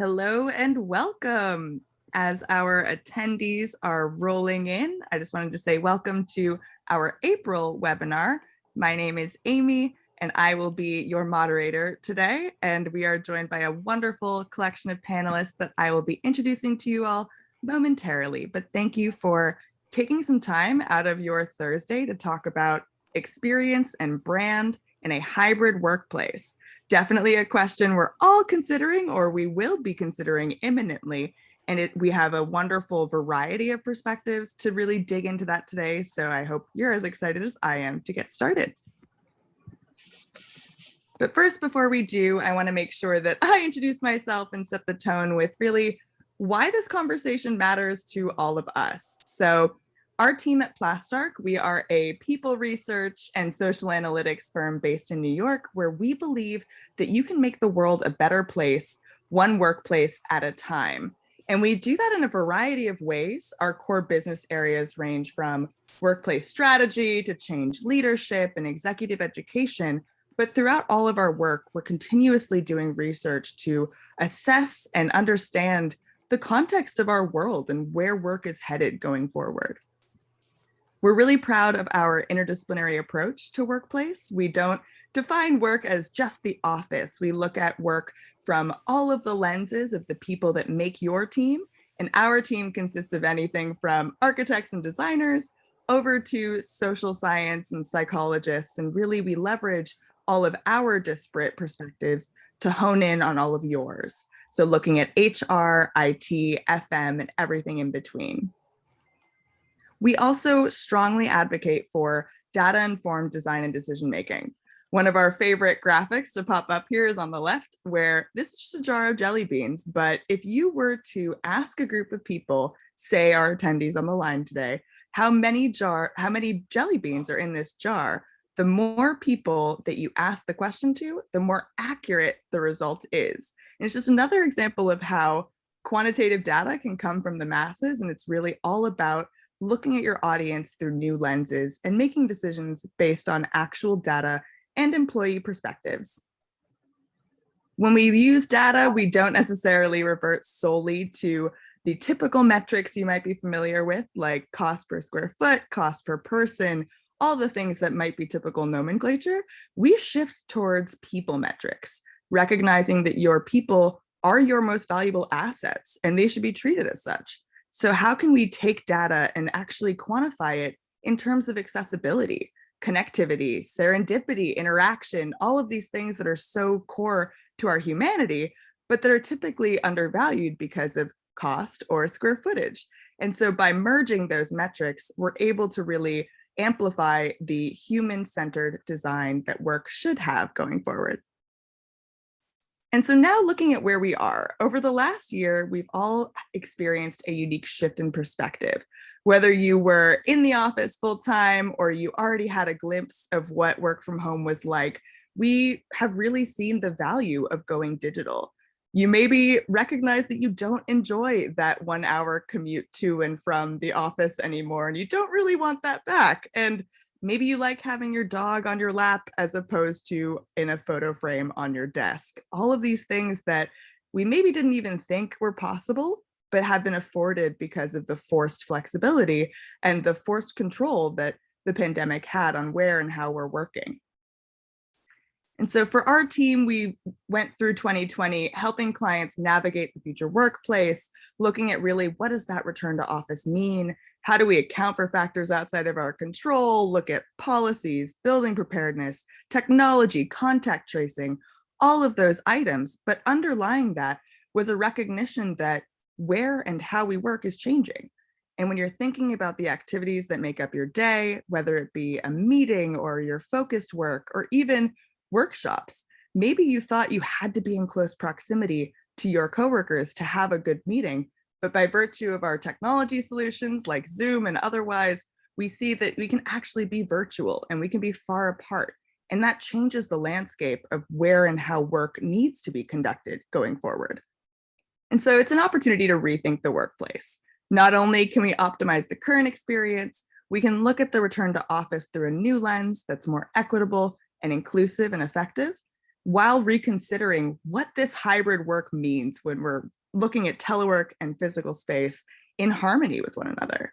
Hello and welcome. As our attendees are rolling in, I just wanted to say welcome to our April webinar. My name is Amy and I will be your moderator today. And we are joined by a wonderful collection of panelists that I will be introducing to you all momentarily. But thank you for taking some time out of your Thursday to talk about experience and brand in a hybrid workplace. Definitely a question we're all considering, or we will be considering imminently. And we have a wonderful variety of perspectives to really dig into that today. So I hope you're as excited as I am to get started. But first, before we do, I want to make sure that I introduce myself and set the tone with really why this conversation matters to all of us. So our team at Plastark, we are a people research and social analytics firm based in New York, where we believe that you can make the world a better place, one workplace at a time. And we do that in a variety of ways. Our core business areas range from workplace strategy to change leadership and executive education. But throughout all of our work, we're continuously doing research to assess and understand the context of our world and where work is headed going forward. We're really proud of our interdisciplinary approach to workplace. We don't define work as just the office. We look at work from all of the lenses of the people that make your team. And our team consists of anything from architects and designers over to social science and psychologists. And really, we leverage all of our disparate perspectives to hone in on all of yours. So looking at HR, IT, FM, and everything in between. We also strongly advocate for data-informed design and decision-making. One of our favorite graphics to pop up here is on the left, where this is just a jar of jelly beans. But if you were to ask a group of people, say our attendees on the line today, how many jelly beans are in this jar, the more people that you ask the question to, the more accurate the result is. And it's just another example of how quantitative data can come from the masses, and it's really all about looking at your audience through new lenses and making decisions based on actual data and employee perspectives. When we use data, we don't necessarily revert solely to the typical metrics you might be familiar with, like cost per square foot, cost per person, all the things that might be typical nomenclature. We shift towards people metrics, recognizing that your people are your most valuable assets and they should be treated as such. So how can we take data and actually quantify it in terms of accessibility, connectivity, serendipity, interaction, all of these things that are so core to our humanity, but that are typically undervalued because of cost or square footage. And so by merging those metrics, we're able to really amplify the human-centered design that work should have going forward. And so now looking at where we are, over the last year, we've all experienced a unique shift in perspective. Whether you were in the office full time or you already had a glimpse of what work from home was like, we have really seen the value of going digital. You maybe recognize that you don't enjoy that 1 hour commute to and from the office anymore, and you don't really want that back. And maybe you like having your dog on your lap as opposed to in a photo frame on your desk. All of these things that we maybe didn't even think were possible, but have been afforded because of the forced flexibility and the forced control that the pandemic had on where and how we're working. And so for our team, we went through 2020 helping clients navigate the future workplace, looking at really what does that return to office mean? How do we account for factors outside of our control, look at policies, building preparedness, technology, contact tracing, all of those items. But underlying that was a recognition that where and how we work is changing. And when you're thinking about the activities that make up your day, whether it be a meeting or your focused work or even workshops, maybe you thought you had to be in close proximity to your coworkers to have a good meeting. But by virtue of our technology solutions like Zoom and otherwise, we see that we can actually be virtual and we can be far apart. And that changes the landscape of where and how work needs to be conducted going forward. And so it's an opportunity to rethink the workplace. Not only can we optimize the current experience, we can look at the return to office through a new lens that's more equitable and inclusive and effective. while reconsidering what this hybrid work means when we're looking at telework and physical space in harmony with one another.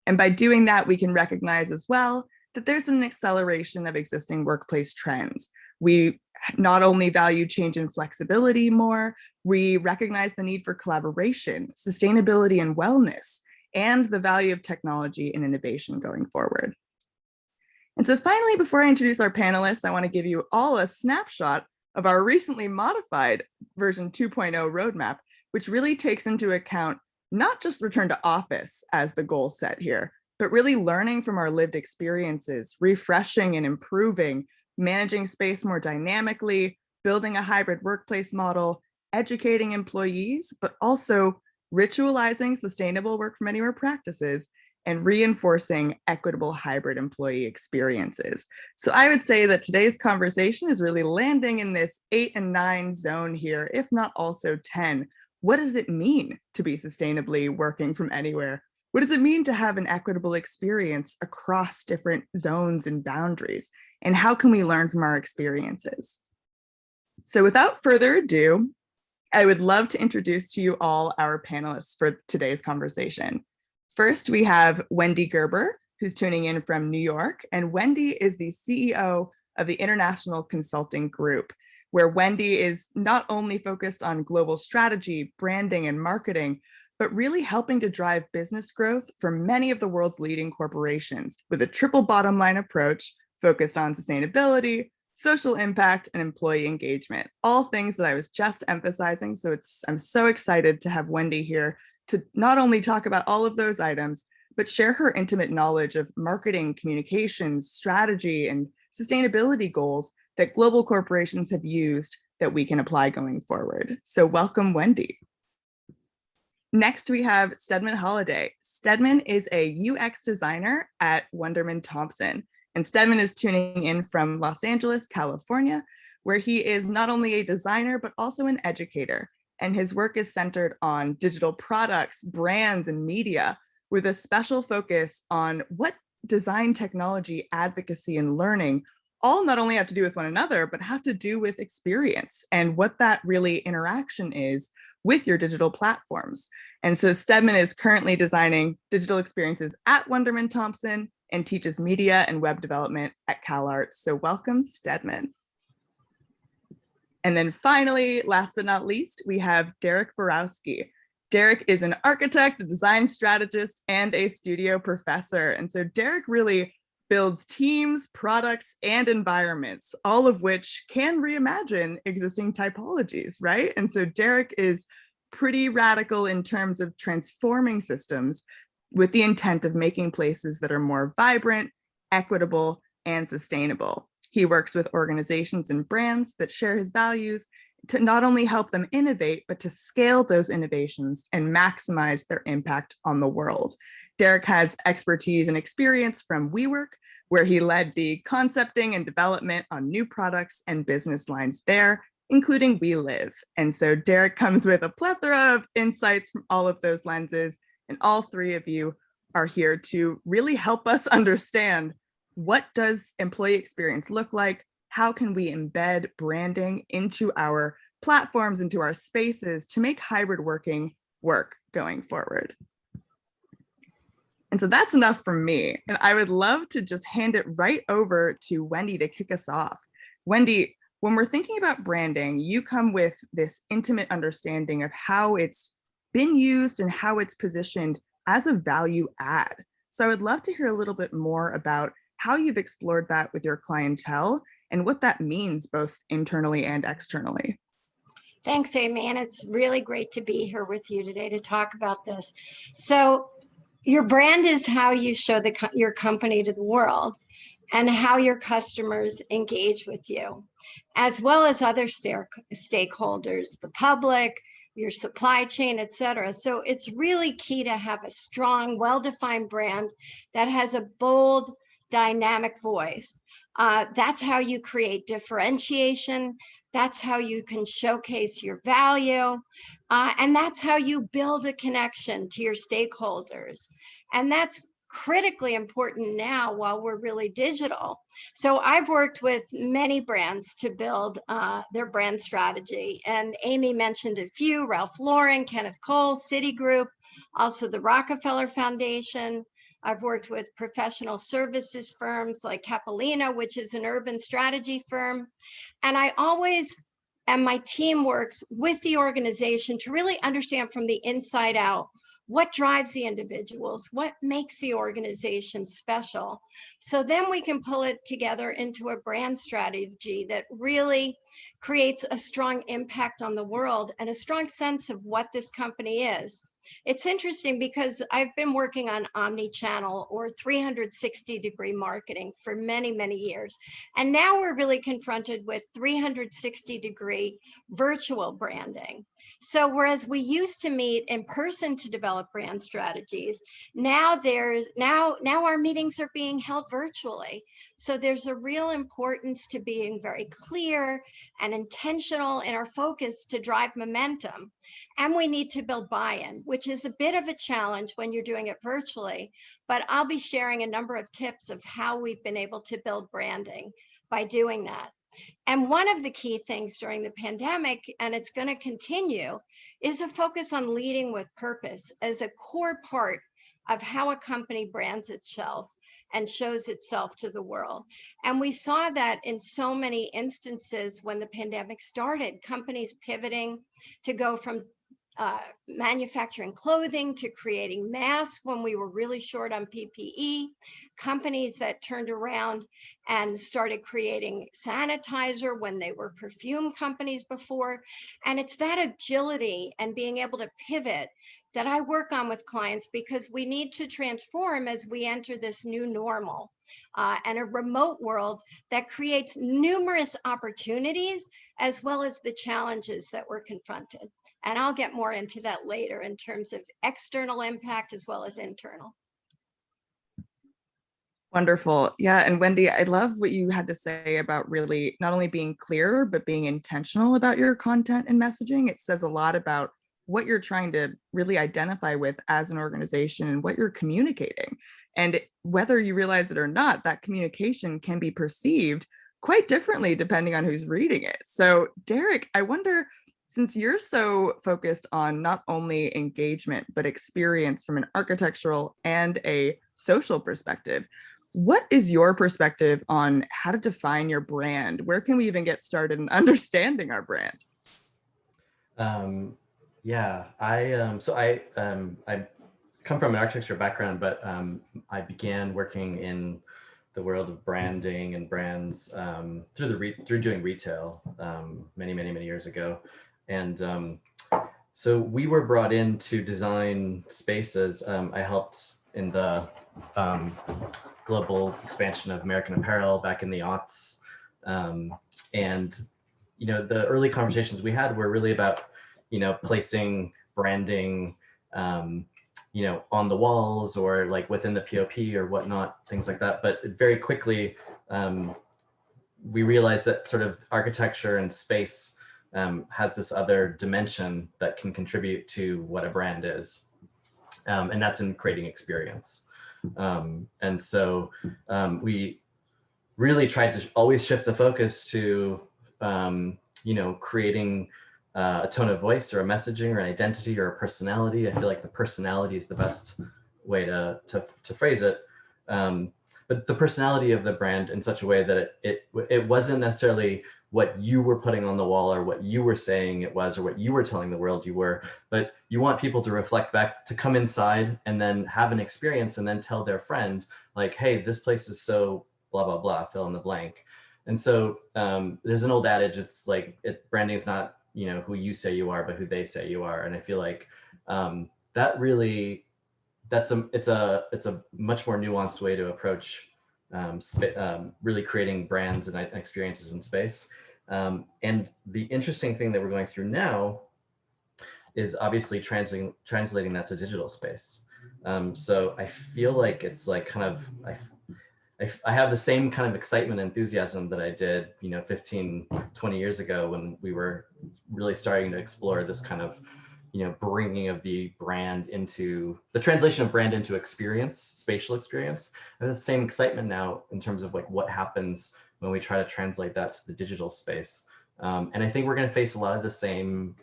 And by doing that, we can recognize as well that there's been an acceleration of existing workplace trends. We not only value change and flexibility more, we recognize the need for collaboration, sustainability, and wellness, and the value of technology and innovation going forward. And so finally, before I introduce our panelists, I want to give you all a snapshot of our recently modified version 2.0 roadmap, which really takes into account not just return to office as the goal set here, but really learning from our lived experiences, refreshing and improving, managing space more dynamically, building a hybrid workplace model, educating employees, but also ritualizing sustainable work from anywhere practices, and reinforcing equitable hybrid employee experiences. So I would say that today's conversation is really landing in this 8 and 9 zone here, if not also 10. What does it mean to be sustainably working from anywhere? What does it mean to have an equitable experience across different zones and boundaries? And how can we learn from our experiences? So without further ado, I would love to introduce to you all our panelists for today's conversation. First, we have Wendy Gerber, who's tuning in from New York. And Wendy is the CEO of the International Consulting Group, where Wendy is not only focused on global strategy, branding, and marketing, but really helping to drive business growth for many of the world's leading corporations with a triple bottom line approach focused on sustainability, social impact, and employee engagement, all things that I was just emphasizing. So I'm so excited to have Wendy here to not only talk about all of those items, but share her intimate knowledge of marketing, communications, strategy, and sustainability goals that global corporations have used that we can apply going forward. So welcome, Wendy. Next, we have Stedman Holliday. Stedman is a UX designer at Wunderman Thompson. And Stedman is tuning in from Los Angeles, California, where he is not only a designer, but also an educator. And his work is centered on digital products, brands, and media, with a special focus on what design technology, advocacy, and learning all not only have to do with one another, but have to do with experience and what that really interaction is with your digital platforms. And so Stedman is currently designing digital experiences at Wunderman Thompson and teaches media and web development at CalArts. So welcome, Stedman. And then finally, last but not least, we have Derek Borowski. Derek is an architect, a design strategist, and a studio professor. And so Derek really builds teams, products, and environments, all of which can reimagine existing typologies, right? And so Derek is pretty radical in terms of transforming systems with the intent of making places that are more vibrant, equitable, and sustainable. He works with organizations and brands that share his values to not only help them innovate, but to scale those innovations and maximize their impact on the world. Derek has expertise and experience from WeWork, where he led the concepting and development on new products and business lines there, including We Live. And so Derek comes with a plethora of insights from all of those lenses, and all three of you are here to really help us understand what does employee experience look like? How can we embed branding into our platforms, into our spaces to make hybrid working work going forward? And so that's enough from me. And I would love to just hand it right over to Wendy to kick us off. Wendy, when we're thinking about branding, you come with this intimate understanding of how it's been used and how it's positioned as a value add. So I would love to hear a little bit more about how you've explored that with your clientele and what that means both internally and externally. Thanks, Amy, and it's really great to be here with you today to talk about this. So your brand is how you show your company to the world and how your customers engage with you, as well as other stakeholders, the public, your supply chain, et cetera. So it's really key to have a strong, well-defined brand that has a bold, dynamic voice. That's how you create differentiation. That's how you can showcase your value. And that's how you build a connection to your stakeholders. And that's critically important now while we're really digital. So I've worked with many brands to build their brand strategy. And Amy mentioned a few: Ralph Lauren, Kenneth Cole, Citigroup, also the Rockefeller Foundation. I've worked with professional services firms like Capilina, which is an urban strategy firm. And I always, and my team works with the organization to really understand from the inside out what drives the individuals, what makes the organization special. So then we can pull it together into a brand strategy that really creates a strong impact on the world and a strong sense of what this company is. It's interesting because I've been working on omni-channel or 360-degree marketing for many, many years. And now we're really confronted with 360-degree virtual branding. So whereas we used to meet in person to develop brand strategies, now our meetings are being held virtually. So there's a real importance to being very clear and intentional in our focus to drive momentum. And we need to build buy-in, which is a bit of a challenge when you're doing it virtually, but I'll be sharing a number of tips of how we've been able to build branding by doing that. And one of the key things during the pandemic, and it's going to continue, is a focus on leading with purpose as a core part of how a company brands itself and shows itself to the world. And we saw that in so many instances when the pandemic started, companies pivoting to go from manufacturing clothing to creating masks when we were really short on PPE, companies that turned around and started creating sanitizer when they were perfume companies before. And it's that agility and being able to pivot that I work on with clients, because we need to transform as we enter this new normal and a remote world that creates numerous opportunities as well as the challenges that we're confronted. And I'll get more into that later in terms of external impact as well as internal. Wonderful. Yeah. And Wendy, I love what you had to say about really not only being clear, but being intentional about your content and messaging. It says a lot about what you're trying to really identify with as an organization and what you're communicating. And whether you realize it or not, that communication can be perceived quite differently depending on who's reading it. So, Derek, I wonder, since you're so focused on not only engagement, but experience from an architectural and a social perspective, what is your perspective on how to define your brand? Where can we even get started in understanding our brand? Yeah, I come from an architecture background, but I began working in the world of branding and brands through doing retail many years ago. And so we were brought in to design spaces. I helped in the global expansion of American Apparel back in the aughts. And, you know, the early conversations we had were really about, you know, placing branding, you know, on the walls or like within the POP or whatnot, things like that. But very quickly, we realized that sort of architecture and space has this other dimension that can contribute to what a brand is. And that's in creating experience. And so we really tried to always shift the focus to, you know, creating a tone of voice or a messaging or an identity or a personality. I feel like the personality is the best way to phrase it. But the personality of the brand in such a way that it wasn't necessarily what you were putting on the wall or what you were saying it was or what you were telling the world you were, but you want people to reflect back, to come inside and then have an experience and then tell their friend like, hey, this place is so blah, blah, blah, fill in the blank. And so there's an old adage, it's like branding is not, you know, who you say you are, but who they say you are. And I feel like that really, it's a much more nuanced way to approach really creating brands and experiences in space. And the interesting thing that we're going through now is obviously translating that to digital space. So I feel like it's like kind of, I have the same kind of excitement and enthusiasm that I did, you know, 15, 20 years ago when we were really starting to explore this kind of bringing of the brand into the translation of brand into experience, spatial experience, and the same excitement now in terms of like what happens when we try to translate that to the digital space. And I think we're going to face a lot of the same,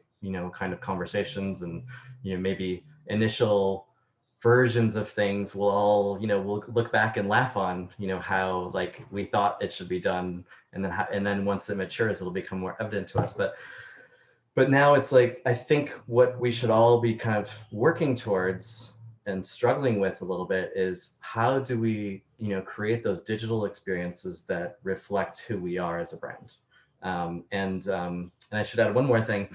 kind of conversations, and maybe initial versions of things we'll all we'll look back and laugh on, how like we thought it should be done, and then once it matures it'll become more evident to us. But now it's like, I think what we should all be kind of working towards and struggling with a little bit is how do we, create those digital experiences that reflect who we are as a brand. And I should add one more thing.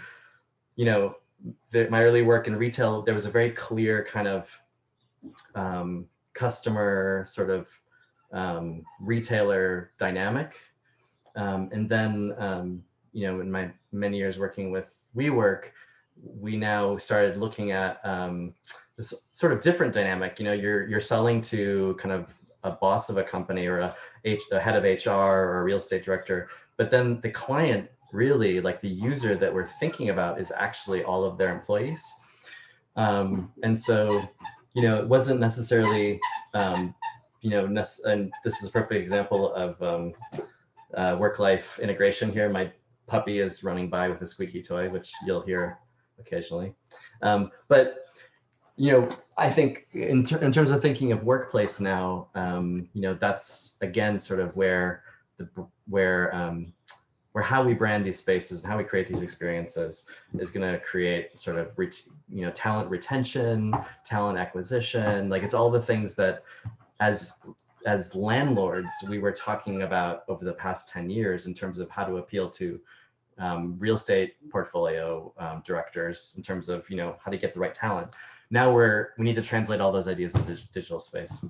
My early work in retail, there was a very clear kind of customer sort of retailer dynamic. And then in my many years working with WeWork, we now started looking at this sort of different dynamic. You're selling to kind of a boss of a company, or a head of HR, or a real estate director, but then the client, really like the user that we're thinking about, is actually all of their employees. And so, it wasn't necessarily, and this is a perfect example of work-life integration here. My puppy is running by with a squeaky toy, which you'll hear occasionally. But I think in terms of thinking of workplace now, that's again sort of where how we brand these spaces and how we create these experiences is going to create sort of talent retention, talent acquisition. Like, it's all the things that as landlords we were talking about over the past 10 years in terms of how to appeal to real estate portfolio directors in terms of how to get the right talent. Now we need to translate all those ideas into digital space.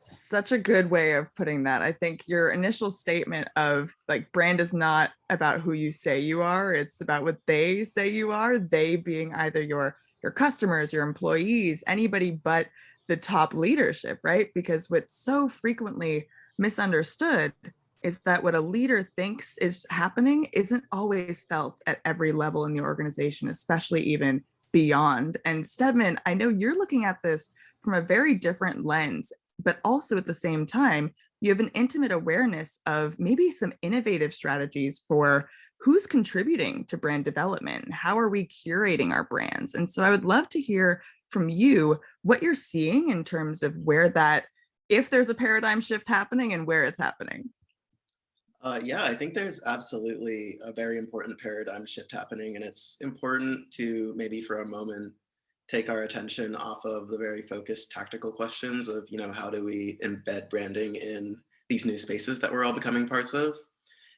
Such a good way of putting that. I think your initial statement of like, brand is not about who you say you are, it's about what they say you are, they being either your customers, your employees, anybody but the top leadership, right? Because what's so frequently misunderstood is that what a leader thinks is happening isn't always felt at every level in the organization, especially even beyond. And Stedman, I know you're looking at this from a very different lens, but also at the same time, you have an intimate awareness of maybe some innovative strategies for who's contributing to brand development. How are we curating our brands? And so I would love to hear from you what you're seeing in terms of where that, if there's a paradigm shift happening, and where it's happening. Yeah, I think there's absolutely a very important paradigm shift happening, and it's important to maybe for a moment take our attention off of the very focused tactical questions of, how do we embed branding in these new spaces that we're all becoming parts of,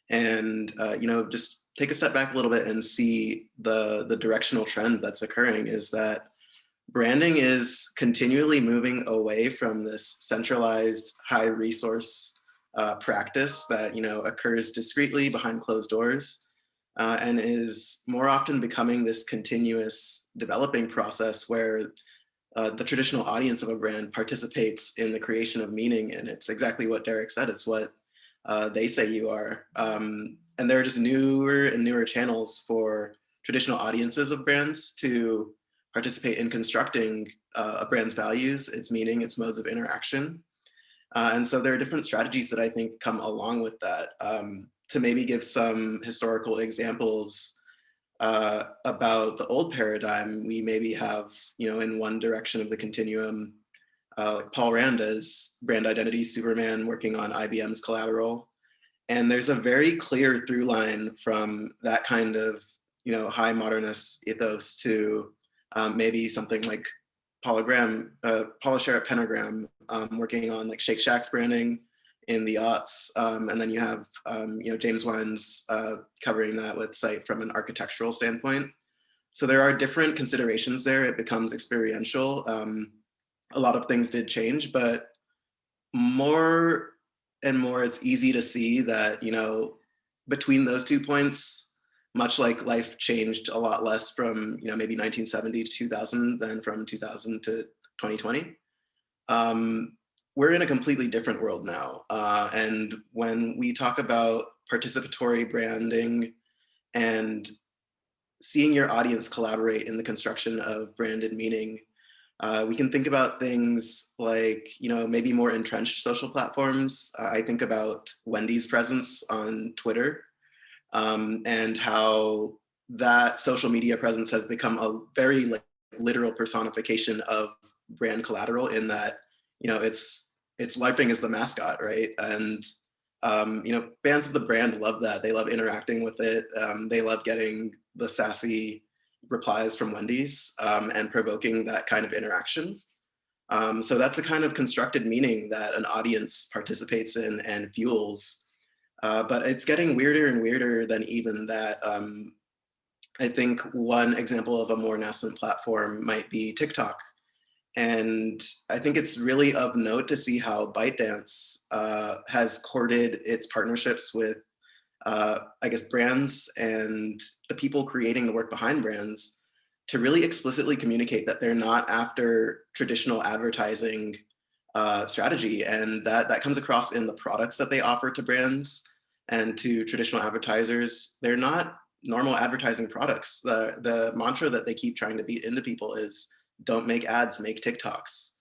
and just take a step back a little bit and see the directional trend that's occurring is that branding is continually moving away from this centralized high resource practice that occurs discreetly behind closed doors, and is more often becoming this continuous developing process where the traditional audience of a brand participates in the creation of meaning. And it's exactly what Derek said, it's what they say you are. And there are just newer and newer channels for traditional audiences of brands to participate in constructing a brand's values, its meaning, its modes of interaction. And so there are different strategies that I think come along with that. To maybe give some historical examples about the old paradigm, we maybe have, in one direction of the continuum, like Paul Rand as brand identity Superman working on IBM's Collateral. And there's a very clear through line from that kind of, high modernist ethos to maybe something like Paula Sherritt Pentagram working on like Shake Shack's branding in the aughts, and then you have James Wine's covering that with Sight from an architectural standpoint. So there are different considerations there. It becomes experiential. A lot of things did change, but more and more it's easy to see that between those 2 points, much like life changed a lot less from maybe 1970 to 2000 than from 2000 to 2020. We're in a completely different world now. And when we talk about participatory branding and seeing your audience collaborate in the construction of branded meaning. We can think about things like, maybe more entrenched social platforms. I think about Wendy's presence on Twitter, and how that social media presence has become a very literal personification of brand collateral, in that, it's LARPing as the mascot, right? And fans of the brand love that. They love interacting with it. They love getting the sassy replies from Wendy's, and provoking that kind of interaction. So that's a kind of constructed meaning that an audience participates in and fuels. But it's getting weirder and weirder than even that. I think one example of a more nascent platform might be TikTok. And I think it's really of note to see how ByteDance has courted its partnerships with, I guess, brands and the people creating the work behind brands, to really explicitly communicate that they're not after traditional advertising strategy. And that comes across in the products that they offer to brands and to traditional advertisers. They're not normal advertising products. The mantra that they keep trying to beat into people is, don't make ads, make TikToks.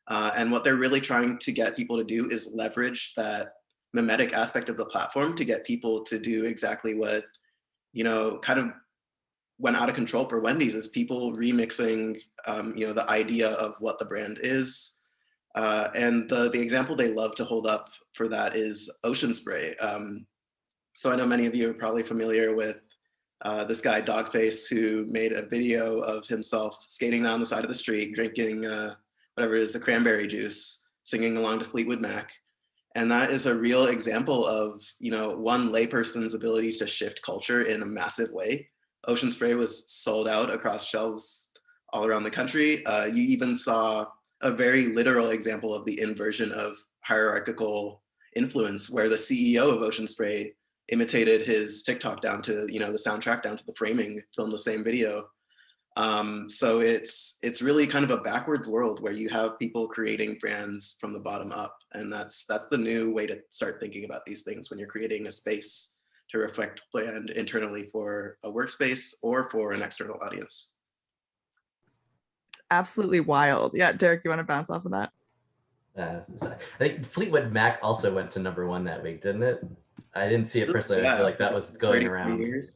And what they're really trying to get people to do is leverage that mimetic aspect of the platform to get people to do exactly what, kind of went out of control for Wendy's, is people remixing, the idea of what the brand is. And the example they love to hold up for that is Ocean Spray. So I know many of you are probably familiar with this guy, Dogface, who made a video of himself skating down the side of the street, drinking whatever it is, the cranberry juice, singing along to Fleetwood Mac. And that is a real example of, one layperson's ability to shift culture in a massive way. Ocean Spray was sold out across shelves all around the country. You even saw a very literal example of the inversion of hierarchical influence, where the CEO of Ocean Spray imitated his TikTok down to, the soundtrack down to the framing, filmed the same video. So it's really kind of a backwards world where you have people creating brands from the bottom up. And that's the new way to start thinking about these things when you're creating a space to reflect brand internally for a workspace or for an external audience. It's absolutely wild. Yeah, Derek, you want to bounce off of that? I think Fleetwood Mac also went to #1 that week, didn't it? I didn't see it personally. I feel like that was going around.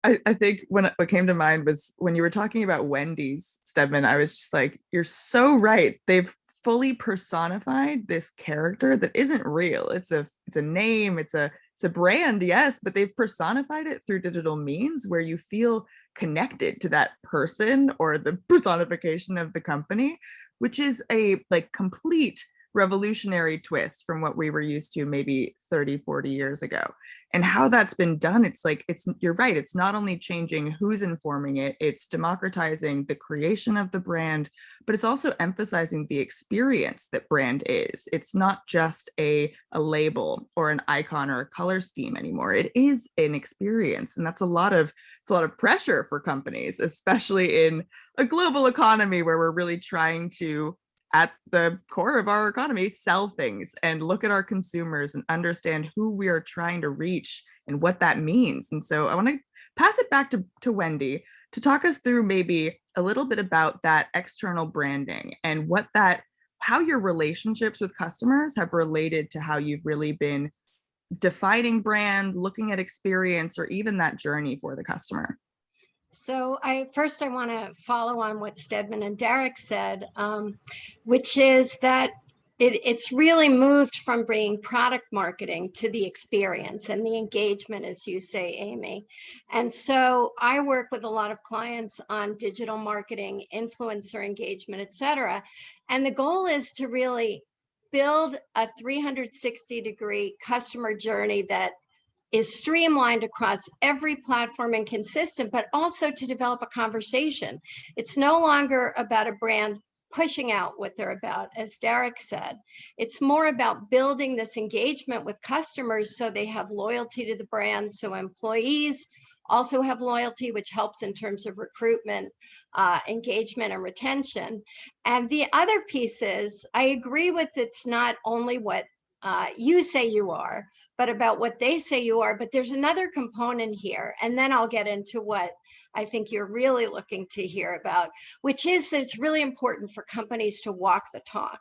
I think what came to mind was when you were talking about Wendy's, Stedman, I was just like, you're so right. They've fully personified this character that isn't real. It's a name, it's a brand, yes, but they've personified it through digital means where you feel connected to that person or the personification of the company, which is a complete revolutionary twist from what we were used to maybe 30, 40 years ago. And how that's been done, you're right, it's not only changing who's informing it, it's democratizing the creation of the brand, but it's also emphasizing the experience that brand is. It's not just a label or an icon or a color scheme anymore. It is an experience. And that's a lot of pressure for companies, especially in a global economy where we're really trying to, at the core of our economy, sell things and look at our consumers and understand who we are trying to reach and what that means. And so I want to pass it back to Wendy to talk us through maybe a little bit about that external branding and how your relationships with customers have related to how you've really been defining brand, looking at experience, or even that journey for the customer. So I want to follow on what Stedman and Derek said, which is that it's really moved from bringing product marketing to the experience and the engagement, as you say, Amy. And so I work with a lot of clients on digital marketing, influencer engagement, et cetera. And the goal is to really build a 360-degree customer journey that is streamlined across every platform and consistent, but also to develop a conversation. It's no longer about a brand pushing out what they're about, as Derek said. It's more about building this engagement with customers so they have loyalty to the brand, so employees also have loyalty, which helps in terms of recruitment, engagement, and retention. And the other piece is, I agree with, it's not only what you say you are, but about what they say you are. But there's another component here, and then I'll get into what I think you're really looking to hear about, which is that it's really important for companies to walk the talk.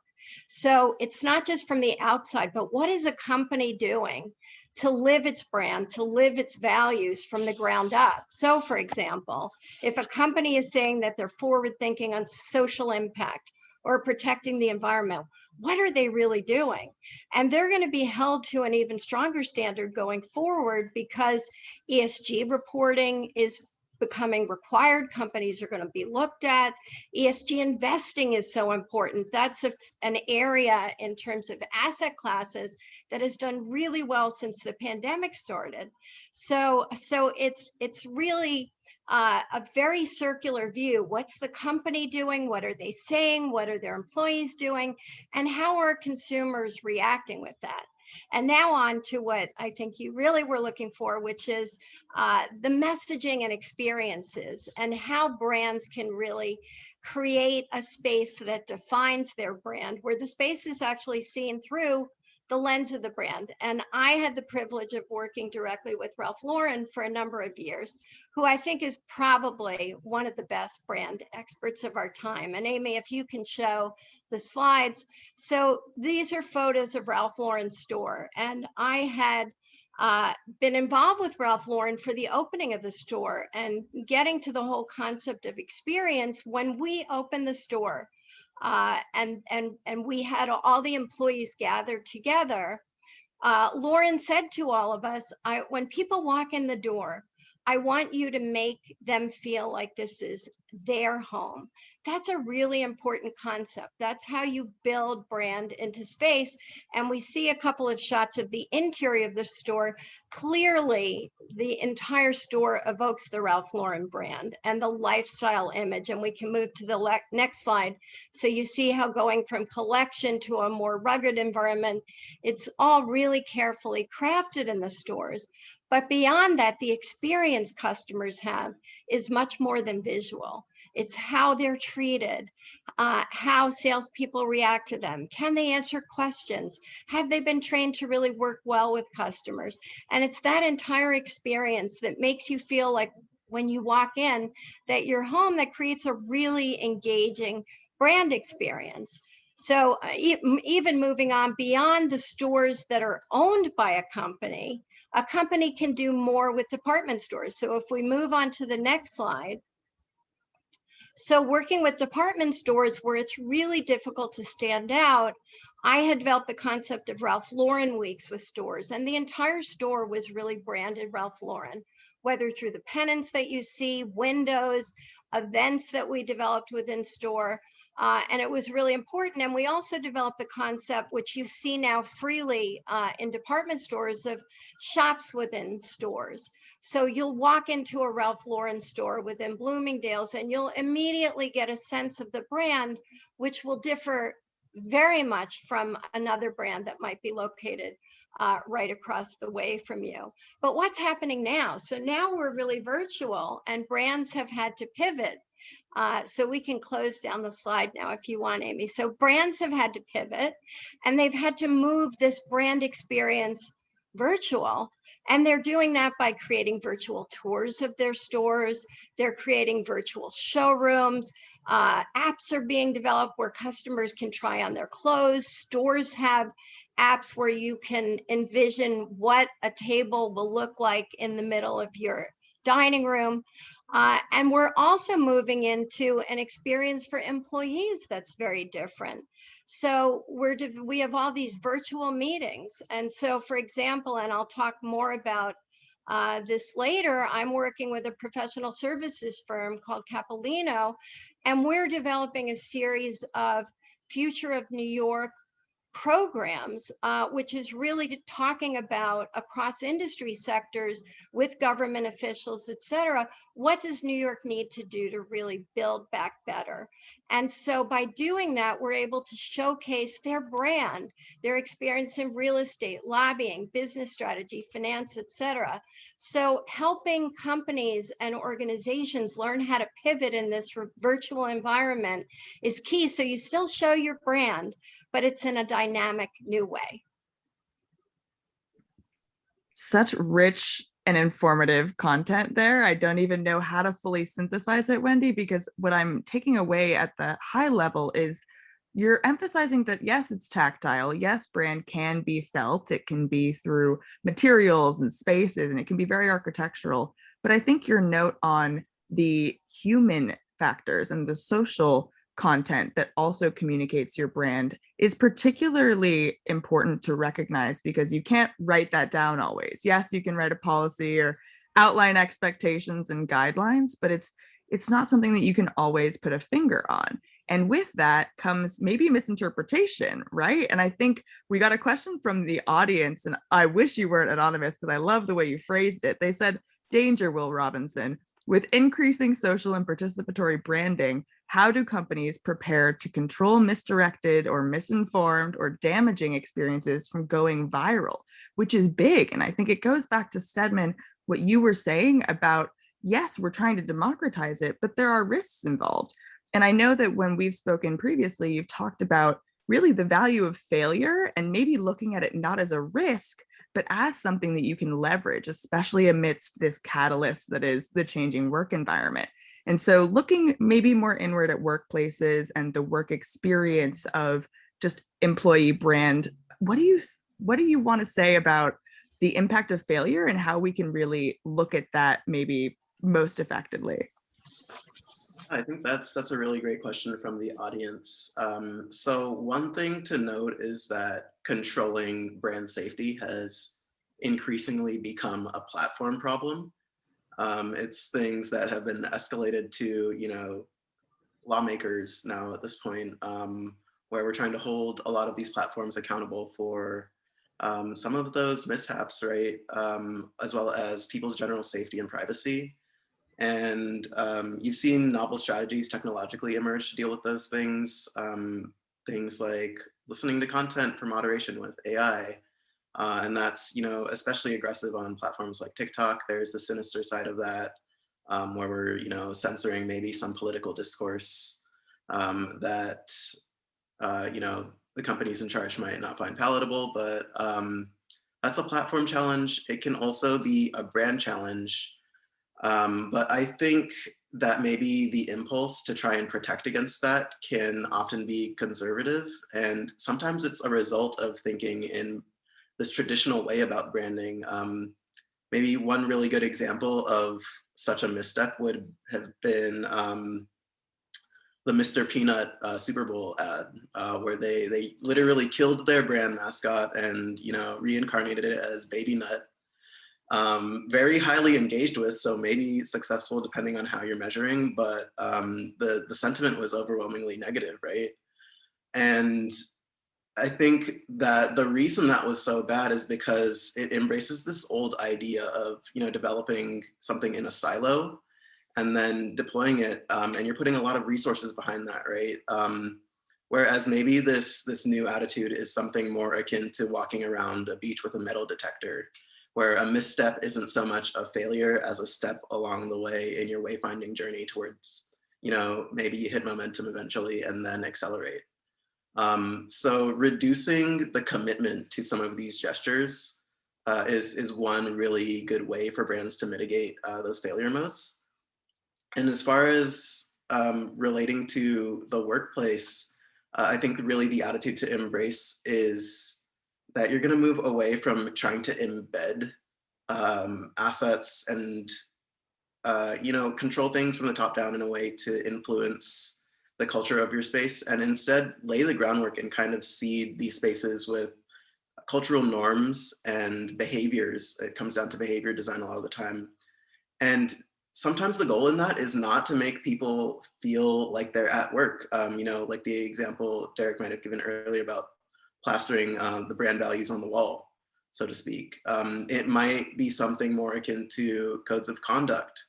So it's not just from the outside, but what is a company doing to live its brand, to live its values from the ground up? So for example, if a company is saying that they're forward thinking on social impact or protecting the environment, what are they really doing? And they're going to be held to an even stronger standard going forward, because ESG reporting is becoming required. Companies are going to be looked at. ESG investing is so important. That's an area in terms of asset classes that has done really well since the pandemic started. So it's really a very circular view. What's the company doing? What are they saying? What are their employees doing? And how are consumers reacting with that? And now on to what I think you really were looking for, which is the messaging and experiences, and how brands can really create a space that defines their brand, where the space is actually seen through the lens of the brand. And I had the privilege of working directly with Ralph Lauren for a number of years, who I think is probably one of the best brand experts of our time. And Amy, if you can show the slides. So these are photos of Ralph Lauren's store. And I had been involved with Ralph Lauren for the opening of the store, and getting to the whole concept of experience. When we opened the store, and we had all the employees gathered together, Lauren said to all of us, when people walk in the door, I want you to make them feel like this is their home. That's a really important concept. That's how you build brand into space. And we see a couple of shots of the interior of the store. Clearly, the entire store evokes the Ralph Lauren brand and the lifestyle image. And we can move to the next slide. So you see how going from collection to a more rugged environment, it's all really carefully crafted in the stores. But beyond that, the experience customers have is much more than visual. It's how they're treated, how salespeople react to them. Can they answer questions? Have they been trained to really work well with customers? And it's that entire experience that makes you feel like, when you walk in, that you're home, that creates a really engaging brand experience. So even moving on beyond the stores that are owned by a company can do more with department stores. So if we move on to the next slide. So working with department stores where it's really difficult to stand out, I had developed the concept of Ralph Lauren weeks with stores, and the entire store was really branded Ralph Lauren, whether through the pennants that you see, windows, events that we developed within store. And it was really important. And we also developed the concept, which you see now freely in department stores, of shops within stores. So you'll walk into a Ralph Lauren store within Bloomingdale's, and you'll immediately get a sense of the brand, which will differ very much from another brand that might be located right across the way from you. But what's happening now? So now we're really virtual, and brands have had to pivot. So we can close down the slide now if you want, Amy. So brands have had to pivot, and they've had to move this brand experience virtual. And they're doing that by creating virtual tours of their stores. They're creating virtual showrooms. Apps are being developed where customers can try on their clothes. Stores have apps where you can envision what a table will look like in the middle of your dining room. And we're also moving into an experience for employees that's very different. So we have all these virtual meetings. And so, for example, and I'll talk more about this later, I'm working with a professional services firm called Capolino, and we're developing a series of Future of New York programs, which is really talking about across industry sectors with government officials, et cetera, what does New York need to do to really build back better? And so by doing that, we're able to showcase their brand, their experience in real estate, lobbying, business strategy, finance, et cetera. So helping companies and organizations learn how to pivot in this virtual environment is key. So you still show your brand, but it's in a dynamic new way. Such rich and informative content there. I don't even know how to fully synthesize it, Wendy, because what I'm taking away at the high level is you're emphasizing that yes, it's tactile. Yes, brand can be felt. It can be through materials and spaces, and it can be very architectural. But I think your note on the human factors and the social content that also communicates your brand is particularly important to recognize, because you can't write that down always. Yes, you can write a policy or outline expectations and guidelines, but it's not something that you can always put a finger on. And with that comes maybe misinterpretation, right? And I think we got a question from the audience, and I wish you weren't anonymous because I love the way you phrased it. They said, "Danger, Will Robinson. With increasing social and participatory branding, how do companies prepare to control misdirected or misinformed or damaging experiences from going viral?" Which is big. And I think it goes back to Stedman, what you were saying about, yes, we're trying to democratize it, but there are risks involved. And I know that when we've spoken previously, you've talked about really the value of failure and maybe looking at it not as a risk, but as something that you can leverage, especially amidst this catalyst that is the changing work environment. And so looking maybe more inward at workplaces and the work experience of just employee brand, what do you want to say about the impact of failure and how we can really look at that maybe most effectively? I think that's a really great question from the audience. So one thing to note is that controlling brand safety has increasingly become a platform problem. It's things that have been escalated to, lawmakers now at this point, where we're trying to hold a lot of these platforms accountable for some of those mishaps, right? As well as people's general safety and privacy. And you've seen novel strategies technologically emerge to deal with those things. Things like listening to content for moderation with AI. And that's, especially aggressive on platforms like TikTok. There's the sinister side of that, where we're, censoring maybe some political discourse that, the companies in charge might not find palatable, but that's a platform challenge. It can also be a brand challenge. But I think that maybe the impulse to try and protect against that can often be conservative. And sometimes it's a result of thinking in this traditional way about branding. Maybe one really good example of such a misstep would have been the Mr. Peanut Super Bowl ad, where they literally killed their brand mascot and reincarnated it as Baby Nut. Very highly engaged with, so maybe successful depending on how you're measuring, but the sentiment was overwhelmingly negative, right? And I think that the reason that was so bad is because it embraces this old idea of developing something in a silo and then deploying it, and you're putting a lot of resources behind that, right? Whereas maybe this new attitude is something more akin to walking around a beach with a metal detector, where a misstep isn't so much a failure as a step along the way in your wayfinding journey towards, maybe you hit momentum eventually and then accelerate. So reducing the commitment to some of these gestures is one really good way for brands to mitigate those failure modes. And as far as relating to the workplace, I think really the attitude to embrace is that you're going to move away from trying to embed assets and control things from the top down in a way to influence the culture of your space, and instead lay the groundwork and kind of seed these spaces with cultural norms and behaviors. It comes down to behavior design a lot of the time. And sometimes the goal in that is not to make people feel like they're at work. Like the example Derek might have given earlier about plastering the brand values on the wall, so to speak. It might be something more akin to codes of conduct.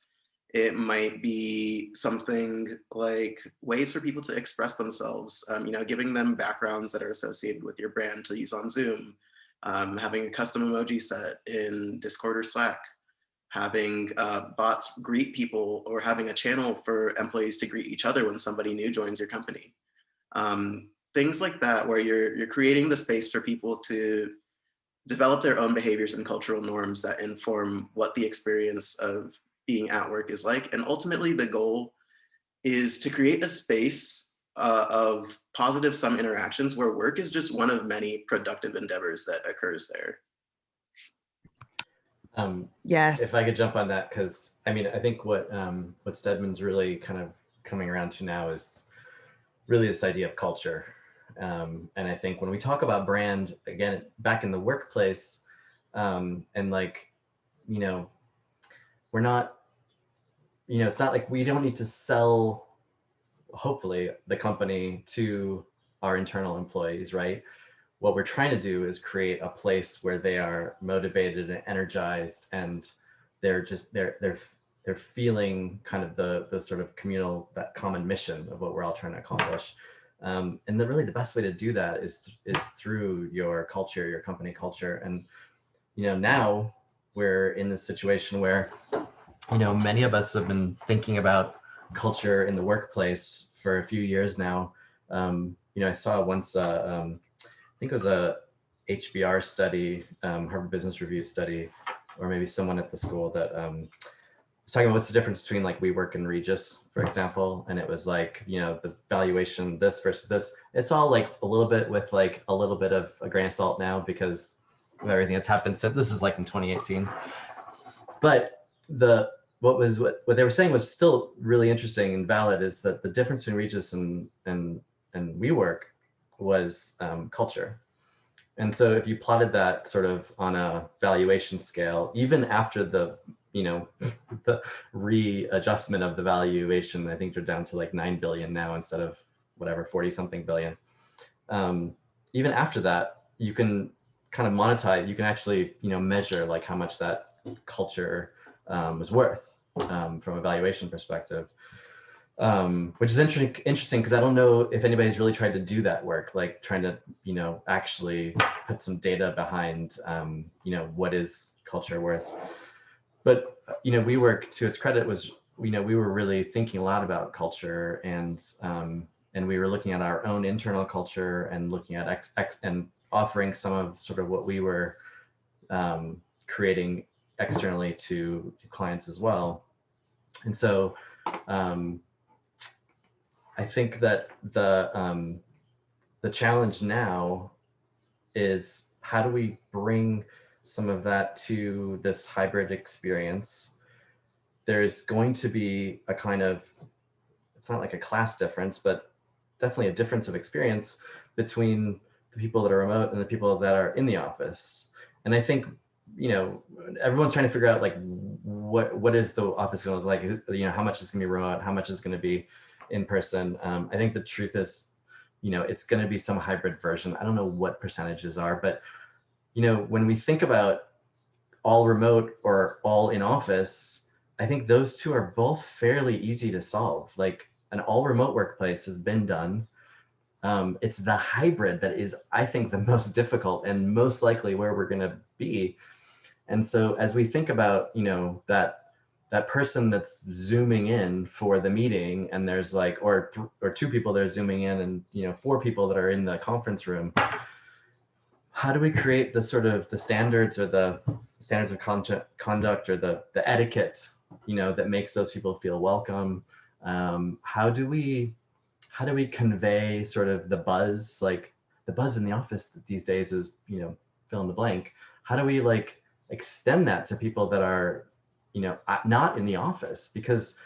It might be something like ways for people to express themselves, giving them backgrounds that are associated with your brand to use on Zoom, having a custom emoji set in Discord or Slack, having bots greet people, or having a channel for employees to greet each other when somebody new joins your company. Things like that, where you're creating the space for people to develop their own behaviors and cultural norms that inform what the experience of being at work is like. And ultimately, the goal is to create a space of positive sum interactions where work is just one of many productive endeavors that occurs there. Yes. If I could jump on that, because I mean, I think what Stedman's really kind of coming around to now is really this idea of culture. And I think when we talk about brand, again, back in the workplace, and like, you know, we're not, you know, it's not like we don't need to sell, hopefully, the company to our internal employees, right? What we're trying to do is create a place where they are motivated and energized, and they're just they're feeling kind of the sort of communal, that common mission of what we're all trying to accomplish. And really the best way to do that is through your culture, your company culture. And you know, now we're in this situation where, you know, many of us have been thinking about culture in the workplace for a few years now. You know, I saw once I think it was a HBR study, Harvard Business Review study, or maybe someone at the school that was talking about what's the difference between like WeWork and Regis, for example. And it was like, you know, the valuation, this versus this. It's all like a little bit with like a little bit of a grain of salt now because of everything that's happened. So this is like in 2018. But what they were saying was still really interesting and valid, is that the difference between Regis and WeWork was culture. And so if you plotted that sort of on a valuation scale, even after the, you know, the readjustment of the valuation, I think they're down to like 9 billion now instead of whatever, 40 something billion. Even after that, you can kind of monetize, you can actually, you know, measure like how much that culture was worth from a valuation perspective. Which is interesting because I don't know if anybody's really tried to do that work, like trying to, you know, actually put some data behind, you know, what is culture worth. But, you know, WeWork, to its credit, was, you know, we were really thinking a lot about culture, and we were looking at our own internal culture and looking at and offering some of sort of what we were creating externally to clients as well. And so I think that the challenge now is, how do we bring some of that to this hybrid experience? There's going to be a kind of, it's not like a class difference, but definitely a difference of experience between the people that are remote and the people that are in the office. And I think, you know, everyone's trying to figure out like what is the office going to look like, you know, how much is going to be remote, how much is going to be in person. I think the truth is, you know, it's going to be some hybrid version. I don't know what percentages are, but, you know, when we think about all remote or all in office, I think those two are both fairly easy to solve. Like an all remote workplace has been done. It's the hybrid that is, I think, the most difficult and most likely where we're going to be. And so as we think about, you know, that person that's zooming in for the meeting, and there's like, or two people that are zooming in, and, you know, 4 people that are in the conference room, how do we create the sort of the standards, or the standards of conduct, or the etiquette, you know, that makes those people feel welcome? How do we convey sort of the buzz, like the buzz in the office these days is, you know, fill in the blank. How do we like extend that to people that are, you know, not in the office? Because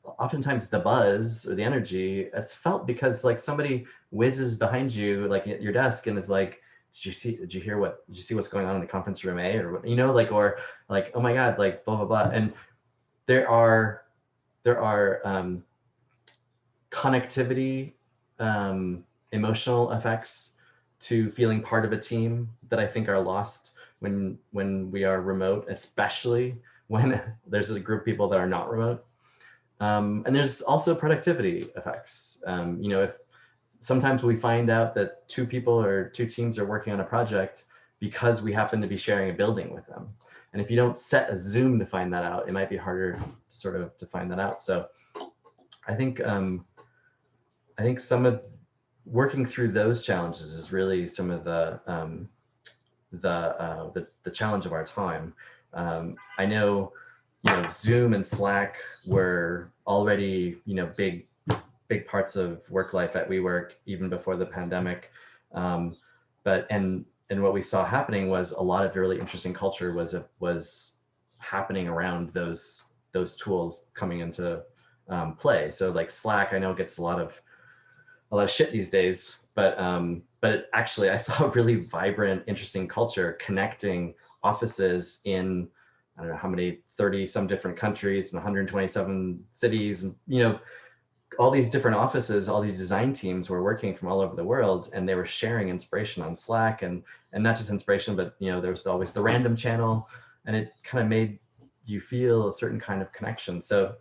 oftentimes the buzz or the energy, it's felt because like somebody whizzes behind you, like at your desk, and is like, did you see what's going on in the conference room A, or, you know, like, or like, oh my God, like blah, blah, blah. And there are connectivity, emotional effects to feeling part of a team that I think are lost when we are remote, especially when there's a group of people that are not remote. And there's also productivity effects. You know, if sometimes we find out that 2 people or 2 teams are working on a project because we happen to be sharing a building with them. And if you don't set a Zoom to find that out, it might be harder sort of to find that out. So I think some of working through those challenges is really some of the the challenge of our time. I know, Zoom and Slack were already, big parts of work life at WeWork even before the pandemic. But what we saw happening was a lot of really interesting culture was happening around those tools coming into play. So like Slack, I know gets a lot of shit these days, but actually I saw a really vibrant, interesting culture connecting offices in, I don't know how many, 30 some different countries and 127 cities, and all these different offices, all these design teams were working from all over the world, and they were sharing inspiration on Slack, and not just inspiration, but there was always the random channel, and it kind of made you feel a certain kind of connection. So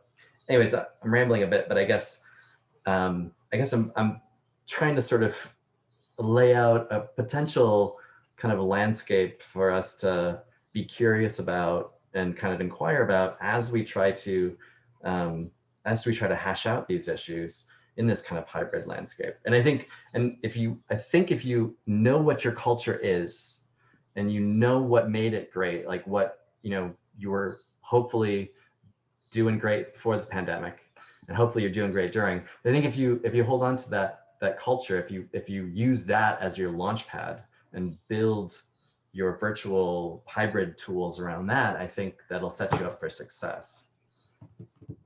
anyways, I'm rambling a bit, but I guess I'm trying to sort of lay out a potential kind of landscape for us to be curious about and kind of inquire about as we try to hash out these issues in this kind of hybrid landscape. And I think if you know what your culture is, and you know what made it great, like what you were hopefully doing great before the pandemic, and hopefully you're doing great during. I think if you hold on to that culture, if you use that as your launch pad and build your virtual hybrid tools around that, I think that'll set you up for success.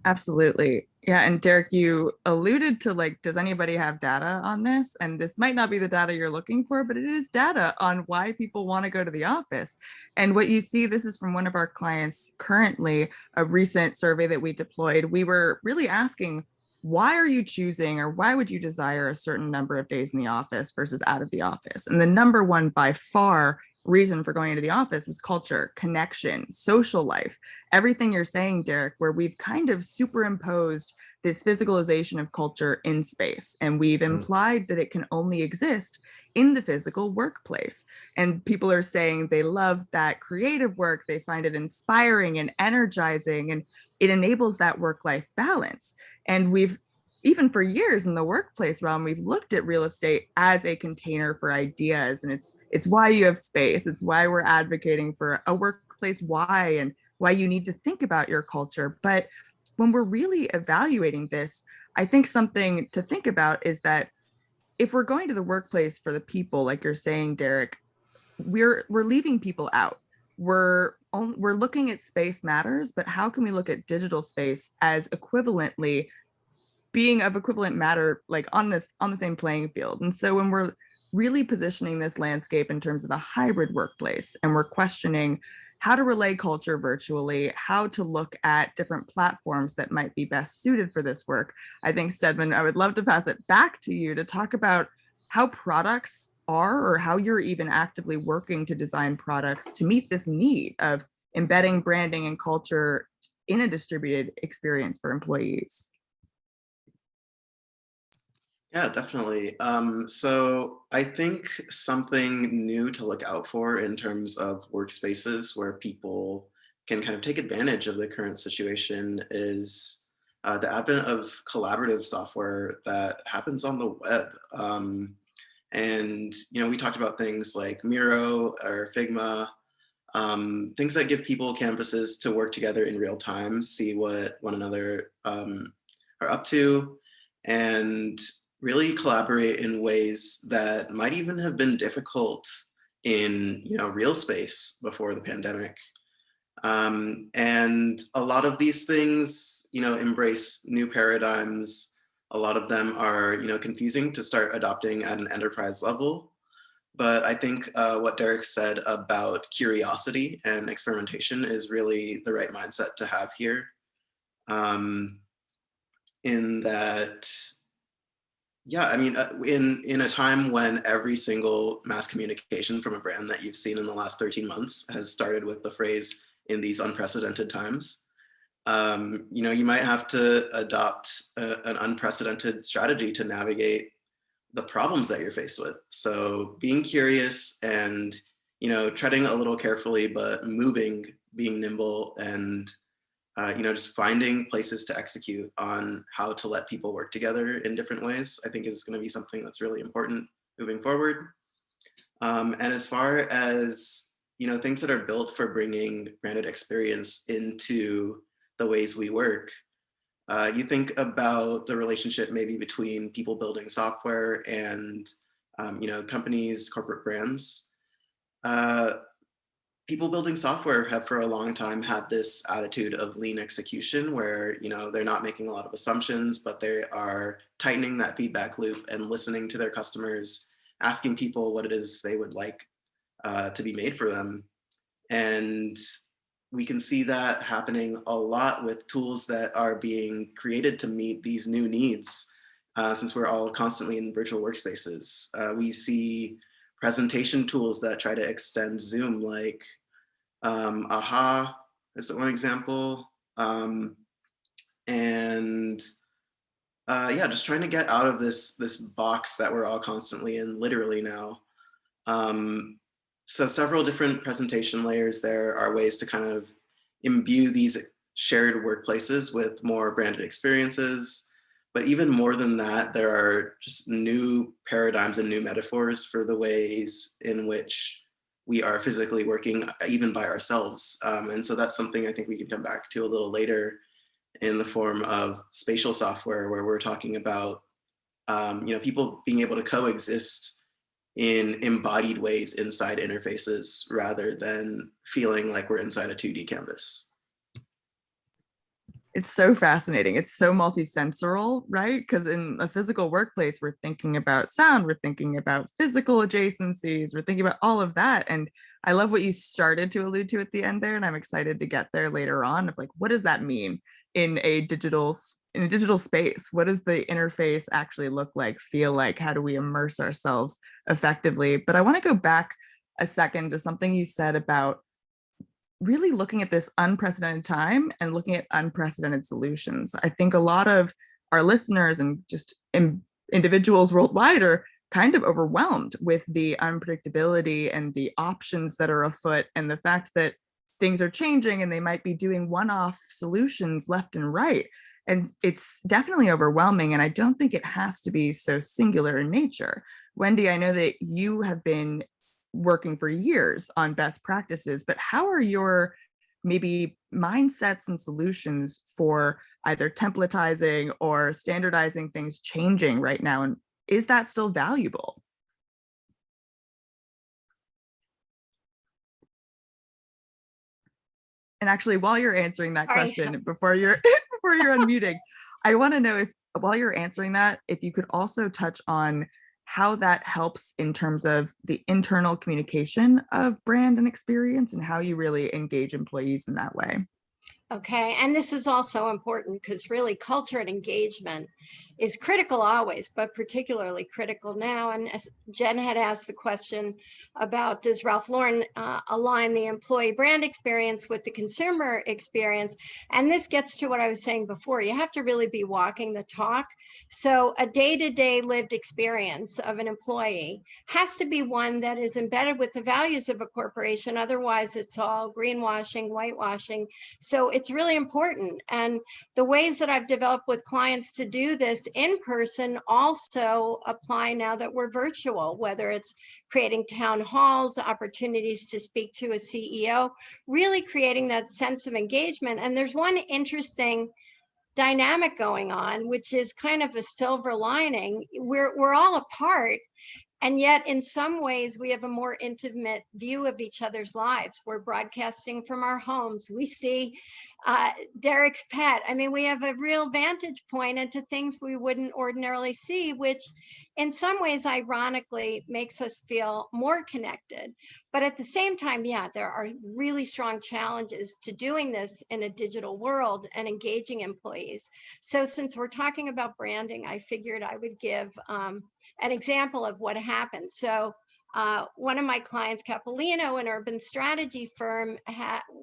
Absolutely. Yeah. And Derek, you alluded to like, does anybody have data on this? And this might not be the data you're looking for, but it is data on why people want to go to the office. And what you see, this is from one of our clients currently, a recent survey that we deployed. We were really asking, why are you choosing, or why would you desire a certain number of days in the office versus out of the office? And the number one by far reason for going into the office was culture, connection, social life, everything you're saying, Derek, where we've kind of superimposed this physicalization of culture in space, and we've implied that it can only exist in the physical workplace. And people are saying they love that creative work, they find it inspiring and energizing, and it enables that work-life balance. And we've, even for years in the workplace realm, we've looked at real estate as a container for ideas, and it's why you have space. It's why we're advocating for a workplace why, and why you need to think about your culture. But when we're really evaluating this, I think something to think about is that if we're going to the workplace for the people, like you're saying, Derek, we're leaving people out. We're looking at space matters, but how can we look at digital space as equivalently being of equivalent matter, like on the same playing field? And so when we're really positioning this landscape in terms of a hybrid workplace, and we're questioning how to relay culture virtually, how to look at different platforms that might be best suited for this work, I think, Stedman, I would love to pass it back to you to talk about how products are, or how you're even actively working to design products to meet this need of embedding branding and culture in a distributed experience for employees. Yeah, definitely. So I think something new to look out for in terms of workspaces where people can kind of take advantage of the current situation is the advent of collaborative software that happens on the web. And we talked about things like Miro or Figma, things that give people canvases to work together in real time, see what one another are up to, and really collaborate in ways that might even have been difficult in real space before the pandemic. And a lot of these things embrace new paradigms. A lot of them are confusing to start adopting at an enterprise level. But I think what Derek said about curiosity and experimentation is really the right mindset to have here. In that, yeah, I mean, in a time when every single mass communication from a brand that you've seen in the last 13 months has started with the phrase "in these unprecedented times," you might have to adopt an unprecedented strategy to navigate the problems that you're faced with. So being curious and treading a little carefully, but moving, being nimble, and just finding places to execute on how to let people work together in different ways, I think is going to be something that's really important moving forward. And as far as, things that are built for bringing branded experience into the ways we work, you think about the relationship maybe between people building software and, companies, corporate brands. Uh, People building software have for a long time had this attitude of lean execution where, they're not making a lot of assumptions, but they are tightening that feedback loop and listening to their customers, asking people what it is they would like to be made for them. And we can see that happening a lot with tools that are being created to meet these new needs. Since we're all constantly in virtual workspaces, we see presentation tools that try to extend Zoom, like Aha is one example. And yeah, just trying to get out of this box that we're all constantly in, literally now. Um, so several different presentation layers there are ways to kind of imbue these shared workplaces with more branded experiences. But even more than that, there are just new paradigms and new metaphors for the ways in which we are physically working, even by ourselves. And so that's something I think we can come back to a little later in the form of spatial software, where we're talking about people being able to coexist in embodied ways inside interfaces rather than feeling like we're inside a 2D canvas. It's so fascinating. It's so multisensorial, right? Because in a physical workplace, we're thinking about sound, we're thinking about physical adjacencies, we're thinking about all of that. And I love what you started to allude to at the end there, and I'm excited to get there later on of like, what does that mean in a digital space? What does the interface actually look like, feel like? How do we immerse ourselves effectively? But I want to go back a second to something you said about really looking at this unprecedented time and looking at unprecedented solutions. I think a lot of our listeners and just individuals worldwide are kind of overwhelmed with the unpredictability and the options that are afoot, and the fact that things are changing and they might be doing one-off solutions left and right. And it's definitely overwhelming. And I don't think it has to be so singular in nature. Wendy, I know that you have been working for years on best practices, but how are your maybe mindsets and solutions for either templatizing or standardizing things changing right now? And is that still valuable? And actually, while you're answering that question, before you're unmuting, I want to know if, while you're answering that, if you could also touch on how that helps in terms of the internal communication of brand and experience, and how you really engage employees in that way. Okay, and this is also important because really culture and engagement is critical always, but particularly critical now. And as Jen had asked the question about, does Ralph Lauren align the employee brand experience with the consumer experience? And this gets to what I was saying before. You have to really be walking the talk. So a day-to-day lived experience of an employee has to be one that is embedded with the values of a corporation. Otherwise, it's all greenwashing, whitewashing. So it's really important. And the ways that I've developed with clients to do this in person also apply now that we're virtual, whether it's creating town halls, opportunities to speak to a CEO, really creating that sense of engagement. And there's one interesting dynamic going on, which is kind of a silver lining. We're all apart, and yet, in some ways, we have a more intimate view of each other's lives. We're broadcasting from our homes. We see Derek's pet. I mean, we have a real vantage point into things we wouldn't ordinarily see, which in some ways, ironically, makes us feel more connected. But at the same time, yeah, there are really strong challenges to doing this in a digital world and engaging employees. So since we're talking about branding, I figured I would give an example of what happened. So one of my clients, Capolino, an urban strategy firm,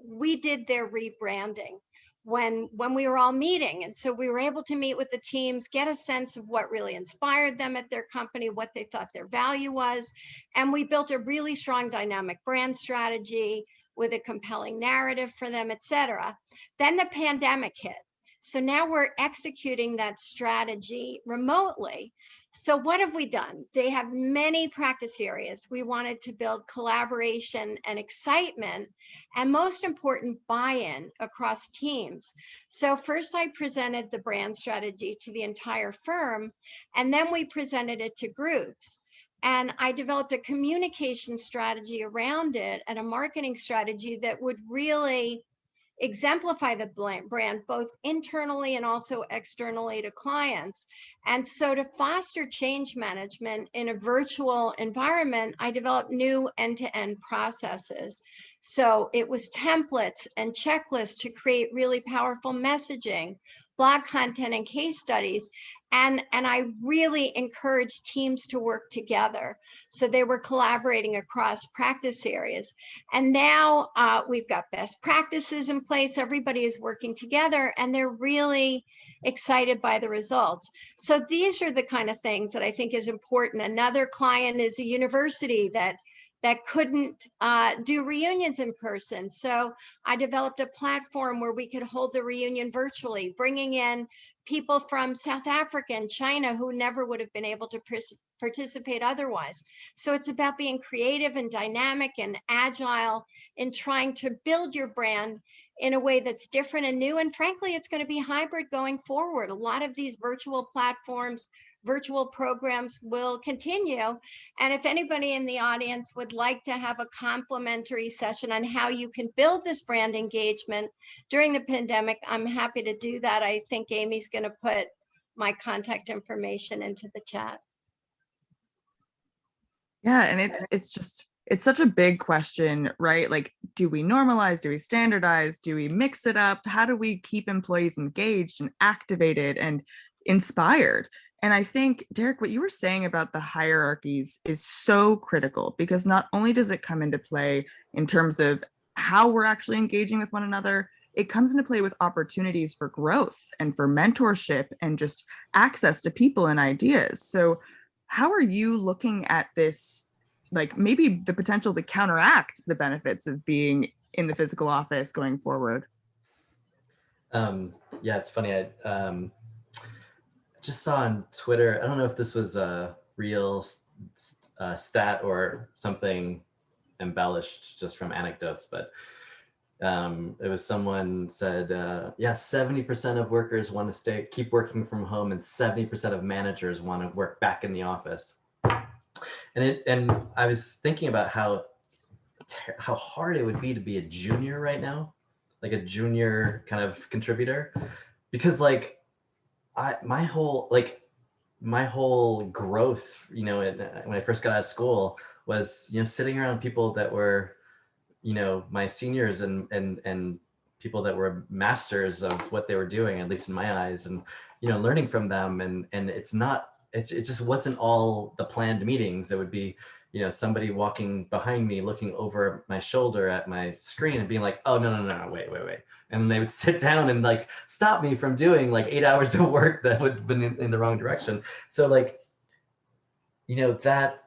we did their rebranding when we were all meeting. And so we were able to meet with the teams, get a sense of what really inspired them at their company, what they thought their value was. And we built a really strong dynamic brand strategy with a compelling narrative for them, et cetera. Then the pandemic hit. So now we're executing that strategy remotely. So what have we done? They have many practice areas. We wanted to build collaboration and excitement, and most important, buy-in across teams. So first I presented the brand strategy to the entire firm, and then we presented it to groups. And I developed a communication strategy around it and a marketing strategy that would really exemplify the brand both internally and also externally to clients. And so to foster change management in a virtual environment, I developed new end-to-end processes. So it was templates and checklists to create really powerful messaging, blog content, and case studies. And I really encouraged teams to work together. So they were collaborating across practice areas. And now we've got best practices in place. Everybody is working together and they're really excited by the results. So these are the kind of things that I think is important. Another client is a university that couldn't do reunions in person. So I developed a platform where we could hold the reunion virtually, bringing in people from South Africa and China who never would have been able to participate otherwise. So it's about being creative and dynamic and agile in trying to build your brand in a way that's different and new. And frankly, it's going to be hybrid going forward. A lot of these virtual platforms, virtual programs will continue. And if anybody in the audience would like to have a complimentary session on how you can build this brand engagement during the pandemic, I'm happy to do that. I think Amy's going to put my contact information into the chat. Yeah, and it's such a big question, right? Like, do we normalize? Do we standardize? Do we mix it up? How do we keep employees engaged and activated and inspired? And I think, Derek, what you were saying about the hierarchies is so critical, because not only does it come into play in terms of how we're actually engaging with one another, it comes into play with opportunities for growth and for mentorship and just access to people and ideas. So how are you looking at this, like maybe the potential to counteract the benefits of being in the physical office going forward? Yeah, it's funny. I just saw on Twitter, I don't know if this was a real stat or something embellished just from anecdotes, but it was someone said, yeah, 70% of workers want to keep working from home, and 70% of managers want to work back in the office. And I was thinking about how hard it would be to be a junior right now, like a junior kind of contributor, because like my whole growth, when I first got out of school was, sitting around people that were, my seniors and people that were masters of what they were doing, at least in my eyes, and, learning from them. And it just wasn't all the planned meetings. It would be, somebody walking behind me, looking over my shoulder at my screen and being like, oh, no, wait. And they would sit down and like stop me from doing like 8 hours of work that would have been in the wrong direction. So like, that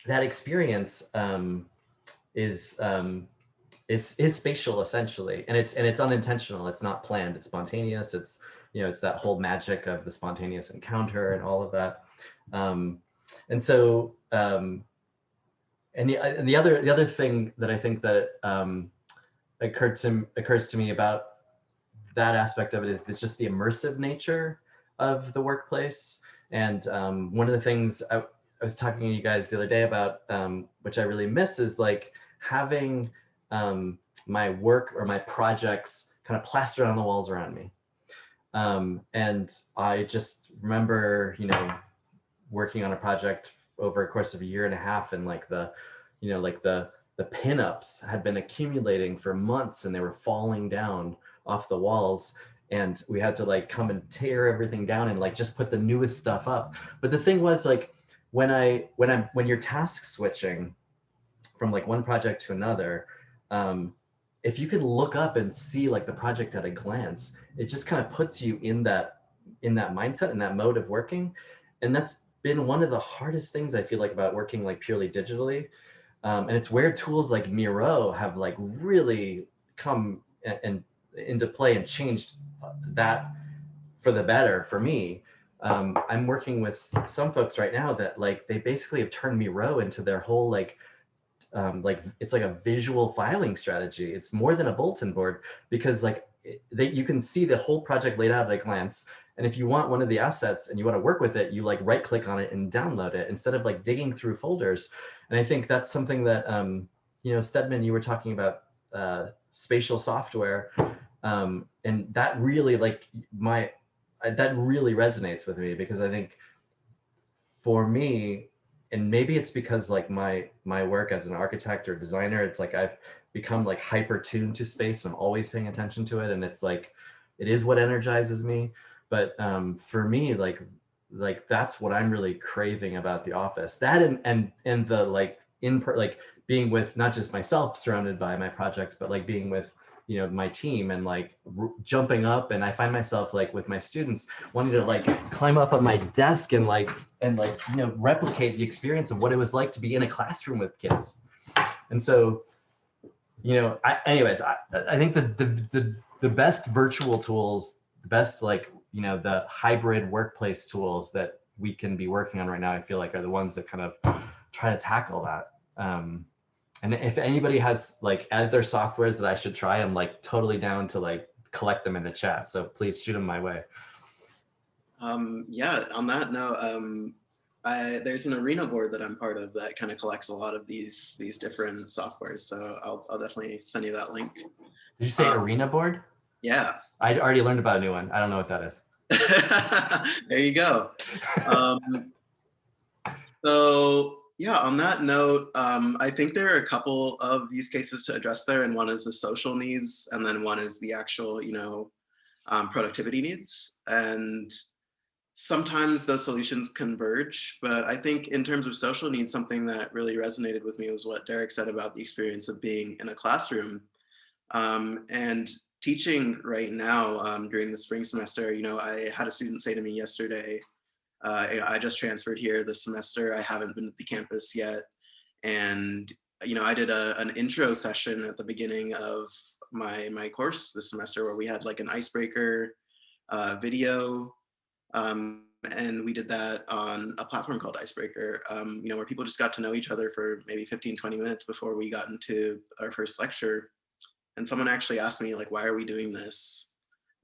experience is spatial essentially, and it's unintentional. It's not planned. It's spontaneous. It's it's that whole magic of the spontaneous encounter and all of that. And so and the other thing that I think that occurs to me about that aspect of it is just the immersive nature of the workplace. And one of the things I was talking to you guys the other day about, which I really miss, is like having my work or my projects kind of plastered on the walls around me. And I just remember, working on a project over a course of a year and a half, and like the pinups had been accumulating for months and they were falling down off the walls, and we had to like come and tear everything down and like just put the newest stuff up. But the thing was, like, when you're task switching from like one project to another, if you can look up and see like the project at a glance, it just kind of puts you in that mindset and that mode of working. And that's been one of the hardest things I feel like about working like purely digitally. And it's where tools like Miro have like really come and into play and changed that for the better for me. I'm working with some folks right now that like, they basically have turned Miro into their whole like it's like a visual filing strategy. It's more than a bulletin board, because like you can see the whole project laid out at a glance. And if you want one of the assets and you want to work with it, you like right click on it and download it instead of like digging through folders. And I think that's something that, you know, Stedman, you were talking about spatial software. And that really like that really resonates with me, because I think for me, and maybe it's because like my work as an architect or designer, it's like I've become like hyper tuned to space. I'm always paying attention to it, and it's like it is what energizes me. But for me, like that's what I'm really craving about the office. That and the like like being with not just myself surrounded by my projects, but like being with, you know, my team, and like jumping up. And I find myself like with my students wanting to like climb up on my desk and like you know, replicate the experience of what it was like to be in a classroom with kids. And so, you know, I think the best virtual tools, the best like, you know, the hybrid workplace tools that we can be working on right now, I feel like are the ones that kind of try to tackle that. And if anybody has like other softwares that I should try, I'm like totally down to like collect them in the chat. So please shoot them my way. Yeah, on that note, there's an arena board that I'm part of that kind of collects a lot of these different softwares. So I'll definitely send you that link. Did you say arena board? Yeah. I'd already learned about a new one. I don't know what that is. There you go. So yeah, on that note, I think there are a couple of use cases to address there, and one is the social needs, and then one is the actual, you know, productivity needs. And sometimes those solutions converge, but I think in terms of social needs, something that really resonated with me was what Derek said about the experience of being in a classroom. And teaching right now during the spring semester, you know, I had a student say to me yesterday, I just transferred here this semester. I haven't been at the campus yet. And, you know, I did an intro session at the beginning of my course this semester where we had like an icebreaker video. And we did that on a platform called Icebreaker, you know, where people just got to know each other for maybe 15, 20 minutes before we got into our first lecture. And someone actually asked me, like, why are we doing this?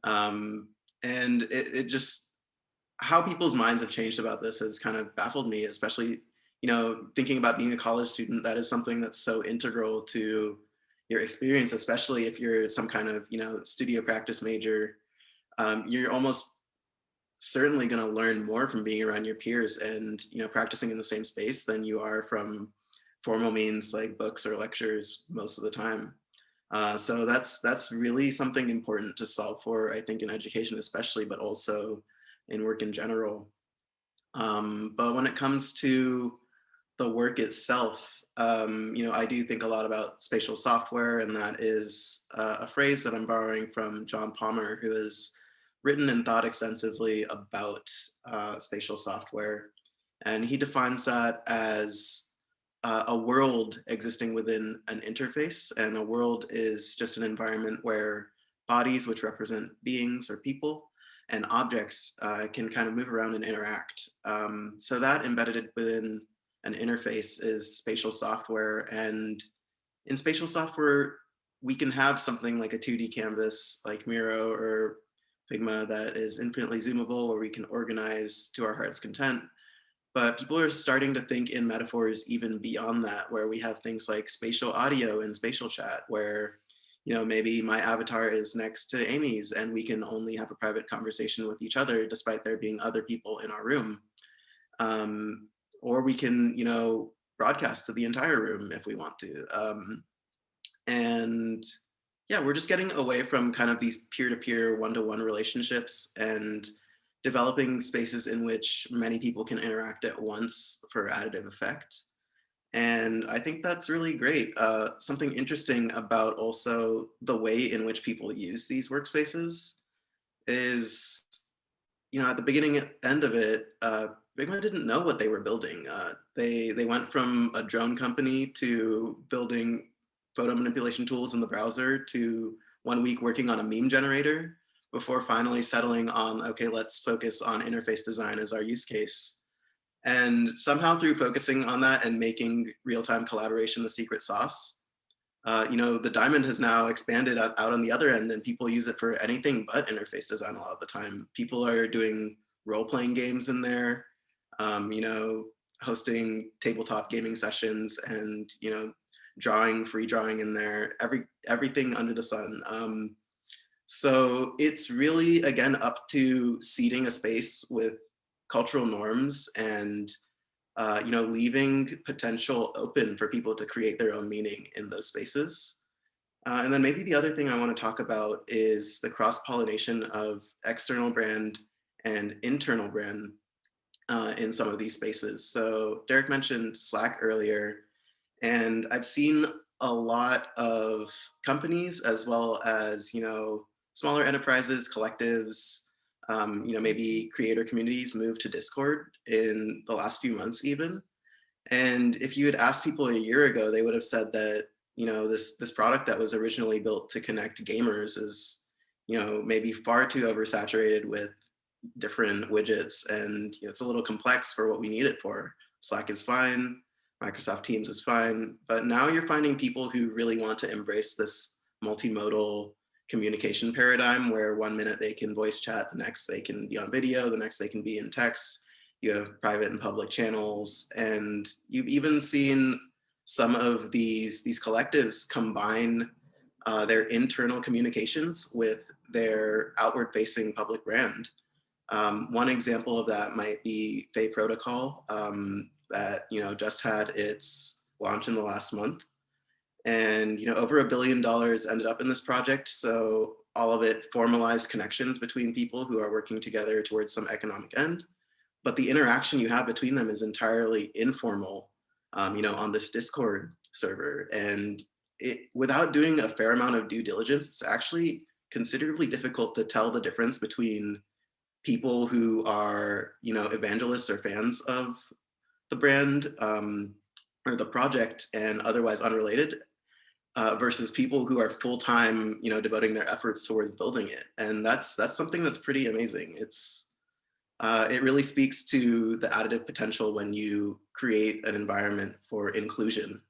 And it just, how people's minds have changed about this has kind of baffled me, especially, you know, thinking about being a college student. That is something that's so integral to your experience, especially if you're some kind of, you know, studio practice major. You're almost certainly going to learn more from being around your peers and, you know, practicing in the same space than you are from formal means like books or lectures most of the time. So that's really something important to solve for, I think, in education especially, but also in work in general. But when it comes to the work itself, you know, I do think a lot about spatial software, and that is a phrase that I'm borrowing from John Palmer, who has written and thought extensively about spatial software. And he defines that as a world existing within an interface, and a world is just an environment where bodies, which represent beings or people, and objects can kind of move around and interact. So that embedded within an interface is spatial software. And in spatial software, we can have something like a 2D canvas like Miro or Figma that is infinitely zoomable, or we can organize to our heart's content. But people are starting to think in metaphors even beyond that, where we have things like spatial audio and spatial chat, where, you know, maybe my avatar is next to Amy's and we can only have a private conversation with each other despite there being other people in our room. Or we can, you know, broadcast to the entire room if we want to. And yeah, we're just getting away from kind of these peer-to-peer, one-to-one relationships and developing spaces in which many people can interact at once for additive effect. And I think that's really great. Something interesting about also the way in which people use these workspaces is, you know, at the beginning end of it, Figma didn't know what they were building. They went from a drone company to building photo manipulation tools in the browser to 1 week working on a meme generator. before finally settling on, okay, let's focus on interface design as our use case. And somehow through focusing on that and making real-time collaboration the secret sauce, the diamond has now expanded out on the other end, and people use it for anything but interface design a lot of the time. People are doing role-playing games in there, hosting tabletop gaming sessions, and free drawing in there, everything under the sun. So it's really, again, up to seeding a space with cultural norms and leaving potential open for people to create their own meaning in those spaces. And then maybe the other thing I want to talk about is the cross-pollination of external brand and internal brand in some of these spaces. So Derek mentioned Slack earlier, and I've seen a lot of companies as well as, smaller enterprises, collectives, maybe creator communities move to Discord in the last few months even. And if you had asked people a year ago, they would have said that, this product that was originally built to connect gamers is, maybe far too oversaturated with different widgets, and it's a little complex for what we need it for. Slack is fine, Microsoft Teams is fine, but now you're finding people who really want to embrace this multimodal communication paradigm where 1 minute they can voice chat, the next they can be on video, the next they can be in text. You have private and public channels, and you've even seen some of these collectives combine their internal communications with their outward facing public brand. One example of that might be Fey Protocol, that just had its launch in the last month, and over $1 billion ended up in this project. So all of it formalized connections between people who are working together towards some economic end, but the interaction you have between them is entirely informal, on this Discord server. And without doing a fair amount of due diligence, it's actually considerably difficult to tell the difference between people who are, evangelists or fans of the brand or the project and otherwise unrelated, versus people who are full-time, devoting their efforts towards building it. And that's something that's pretty amazing. It really speaks to the additive potential when you create an environment for inclusion.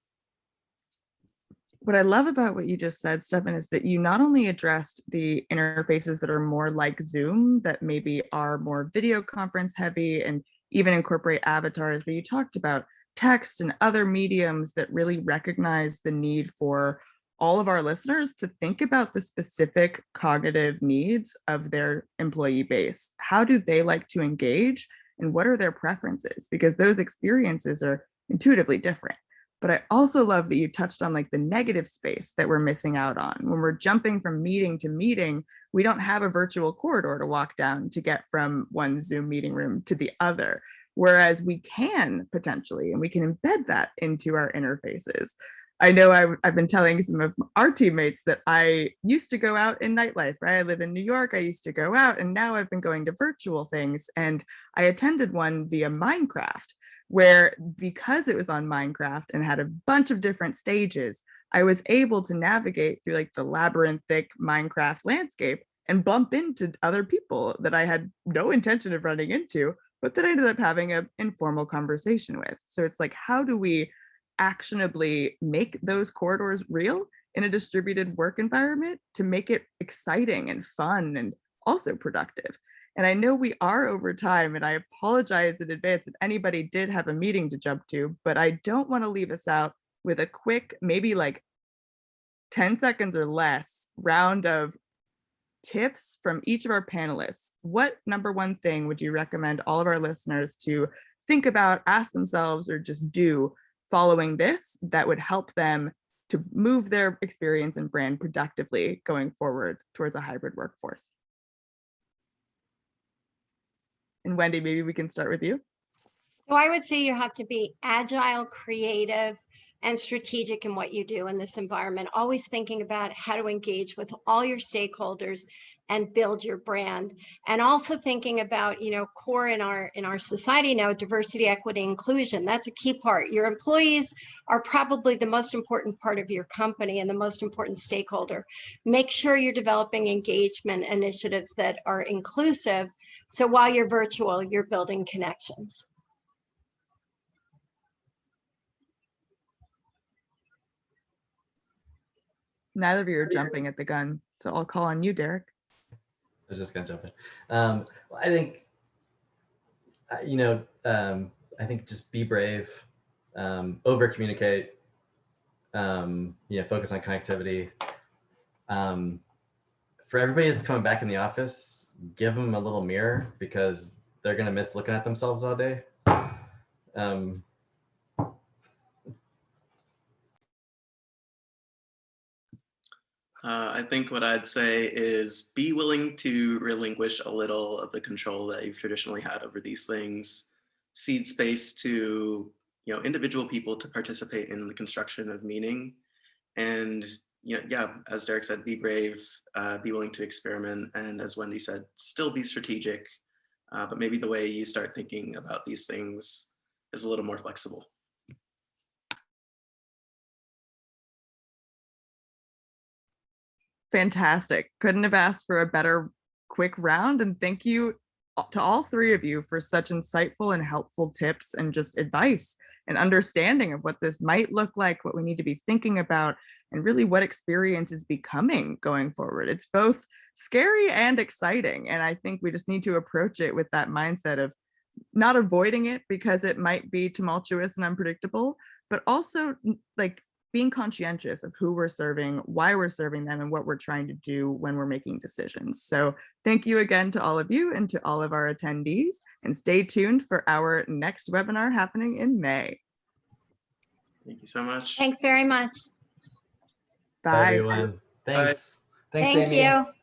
What I love about what you just said, Stefan, is that you not only addressed the interfaces that are more like Zoom, that maybe are more video conference heavy and even incorporate avatars, but you talked about text and other mediums that really recognize the need for all of our listeners to think about the specific cognitive needs of their employee base. How do they like to engage, and what are their preferences? Because those experiences are intuitively different. But I also love that you touched on like the negative space that we're missing out on. When we're jumping from meeting to meeting, we don't have a virtual corridor to walk down to get from one Zoom meeting room to the other. Whereas we can potentially, and we can embed that into our interfaces. I know I've been telling some of our teammates that I used to go out in nightlife, right? I live in New York. I used to go out, and now I've been going to virtual things. And I attended one via Minecraft, where because it was on Minecraft and had a bunch of different stages, I was able to navigate through like the labyrinthic Minecraft landscape and bump into other people that I had no intention of running into, but that I ended up having an informal conversation with. So it's like, how do we actionably make those corridors real in a distributed work environment to make it exciting and fun and also productive? And I know we are over time, and I apologize in advance if anybody did have a meeting to jump to, but I don't want to leave us out with a quick, maybe like 10 seconds or less round of tips from each of our panelists. What number one thing would you recommend all of our listeners to think about, ask themselves, or just do following this that would help them to move their experience and brand productively going forward towards a hybrid workforce? And Wendy, maybe we can start with you. So I would say you have to be agile, creative, and strategic in what you do in this environment, always thinking about how to engage with all your stakeholders and build your brand. And also thinking about, core in our society now, diversity, equity, inclusion. That's a key part. Your employees are probably the most important part of your company and the most important stakeholder. Make sure you're developing engagement initiatives that are inclusive. So while you're virtual, you're building connections. Neither of you are jumping at the gun, so I'll call on you, Derek. I was just gonna jump in. I think, I think just be brave, over communicate, focus on connectivity. For everybody that's coming back in the office, give them a little mirror because they're gonna miss looking at themselves all day. I think what I'd say is be willing to relinquish a little of the control that you've traditionally had over these things. Cede space to individual people to participate in the construction of meaning. And as Derek said, be brave, be willing to experiment, and as Wendy said, still be strategic. But maybe the way you start thinking about these things is a little more flexible. Fantastic. Couldn't have asked for a better quick round. And thank you to all three of you for such insightful and helpful tips and just advice and understanding of what this might look like, what we need to be thinking about, and really what experience is becoming going forward. It's both scary and exciting. And I think we just need to approach it with that mindset of not avoiding it because it might be tumultuous and unpredictable, but also like being conscientious of who we're serving, why we're serving them, and what we're trying to do when we're making decisions. So thank you again to all of you and to all of our attendees, and stay tuned for our next webinar happening in May. Thank you so much. Thanks very much. Bye. Bye everyone. Thanks. Bye. Thanks, Thank Amy. you.